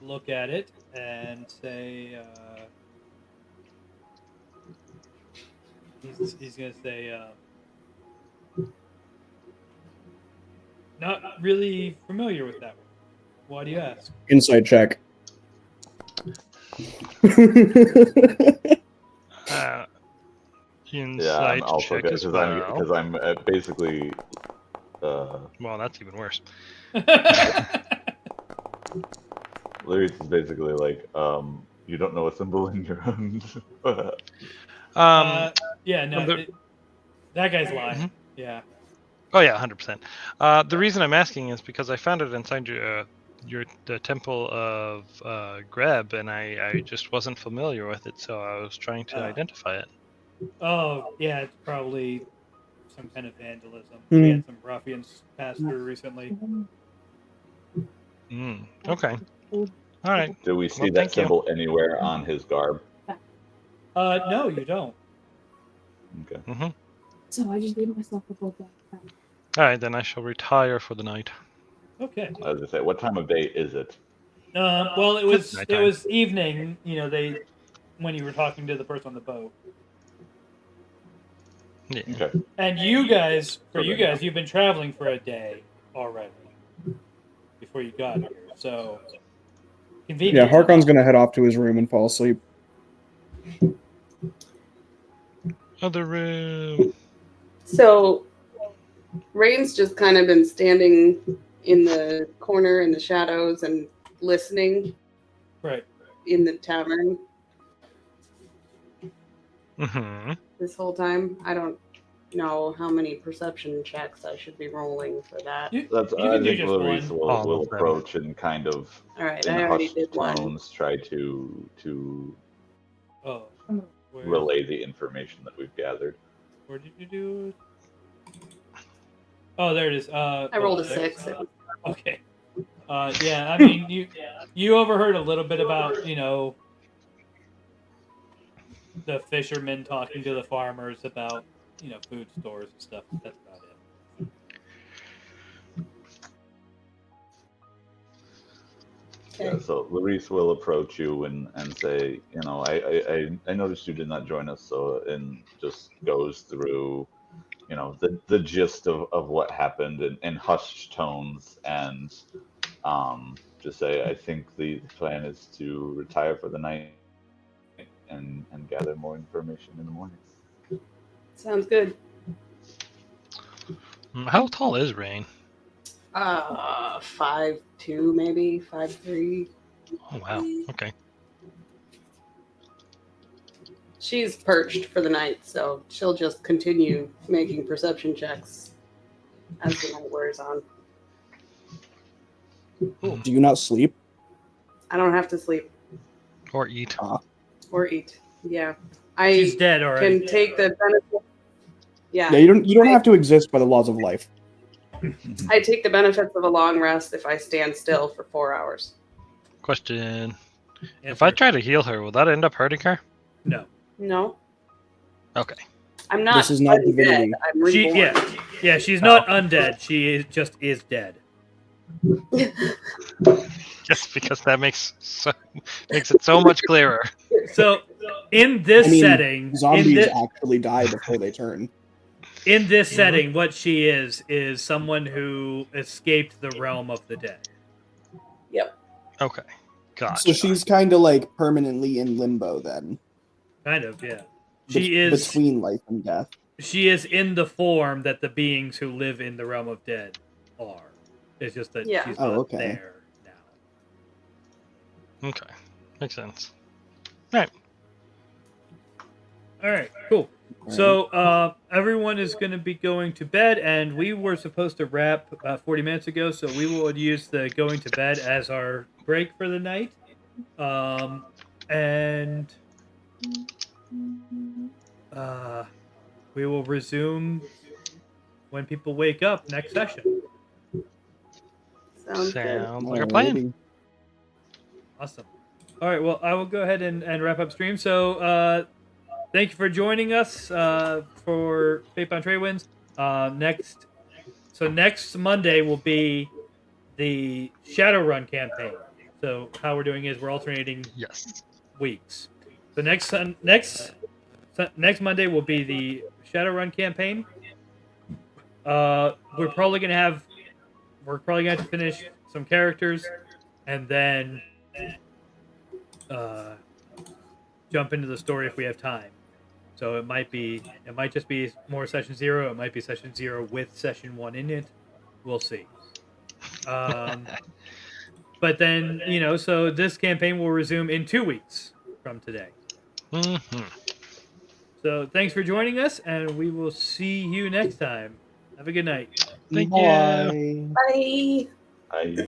look at it and say he's gonna say not really familiar with that one. Why do you ask? Insight check. Insight I'll check forget as well. because I'm basically. Well, that's even worse. Lyrics is basically like, you don't know a symbol in your own. Yeah, no, that guy's lying. Mm-hmm. Yeah. Oh yeah, 100%. The reason I'm asking is because I found it inside the temple of Greb, and I just wasn't familiar with it, so I was trying to identify it. Oh, yeah, it's probably some kind of vandalism. We had some ruffians pass through recently. Okay. All right. Do we see that symbol anywhere on his garb? No, you don't. Okay. Mm-hmm. So I just gave myself a full back. All right, then I shall retire for the night. Okay. As I say, what time of day is it? Well, it was Nighttime. evening. When you were talking to the person on the boat, Yeah. Okay. and you guys, So then, you've been traveling for a day already before you got here. So Yeah, convenient. Harkon's gonna head off to his room and fall asleep. Other room. So Rain's just kind of been standing in the corner in the shadows and listening Right. in the tavern Mm-hmm. this whole time. I don't know how many perception checks I should be rolling for that. You that's can I do think just Larice one. will All of them. approach and kind of All right, in I already hushed did one. tones try to Oh, where relay the information that we've gathered. where did you do it? Oh, there it is. I rolled a 6. Okay. Yeah. I mean, you overheard a little bit about the fishermen talking to the farmers about food stores and stuff. That's about it. Yeah, Okay. so Larice will approach you and say, I noticed you did not join us, and just goes through, the gist of what happened in hushed tones, and just say, I think the plan is to retire for the night and gather more information in the morning. Sounds good. How tall is Rain? 5'2", maybe 5'3". Oh wow. Okay. She's perched for the night, so she'll just continue making perception checks as the night wears on. Do you not sleep? I don't have to sleep Or eat. or eat. Yeah, She's I dead already. can take the benefit. Yeah, Yeah, you don't have to exist by the laws of life. I take the benefits of a long rest if I stand still for 4 hours. Question. If Answer. I try to heal her, will that end up hurting her? No. No, Okay. I'm not. This is not undead, divinity. I'm reborn. She's not undead. She is dead. Just because that makes it so much clearer. So in this I mean, setting, Zombies actually die before they turn. in this setting, what she is someone who escaped the realm of the dead. Yep. Okay. Gotcha. So she's kind of like permanently in limbo then. Kind of, yeah. She is between life and death. She is in the form that the beings who live in the realm of dead are. It's just that Yeah. she's Oh, not okay. there now. Okay. Makes sense. Right. All right, cool. So everyone is going to be going to bed, and we were supposed to wrap 40 minutes ago, so we will use the going to bed as our break for the night. And we will resume when people wake up next session. Sounds good. Sounds like a plan. Awesome. All right, well, I will go ahead and wrap up stream. So thank you for joining us for Fate-Bound Tradewinds. Next Monday will be the Shadowrun campaign. So how we're doing is we're alternating weeks. So next Monday will be the Shadowrun campaign. We're probably gonna have to finish some characters, and then jump into the story if we have time. So it might just be more session 0. It might be session 0 with session 1 in it. We'll see. But then, so this campaign will resume in 2 weeks from today. Mm-hmm. So thanks for joining us, and we will see you next time. Have a good night. Thank you. Bye. I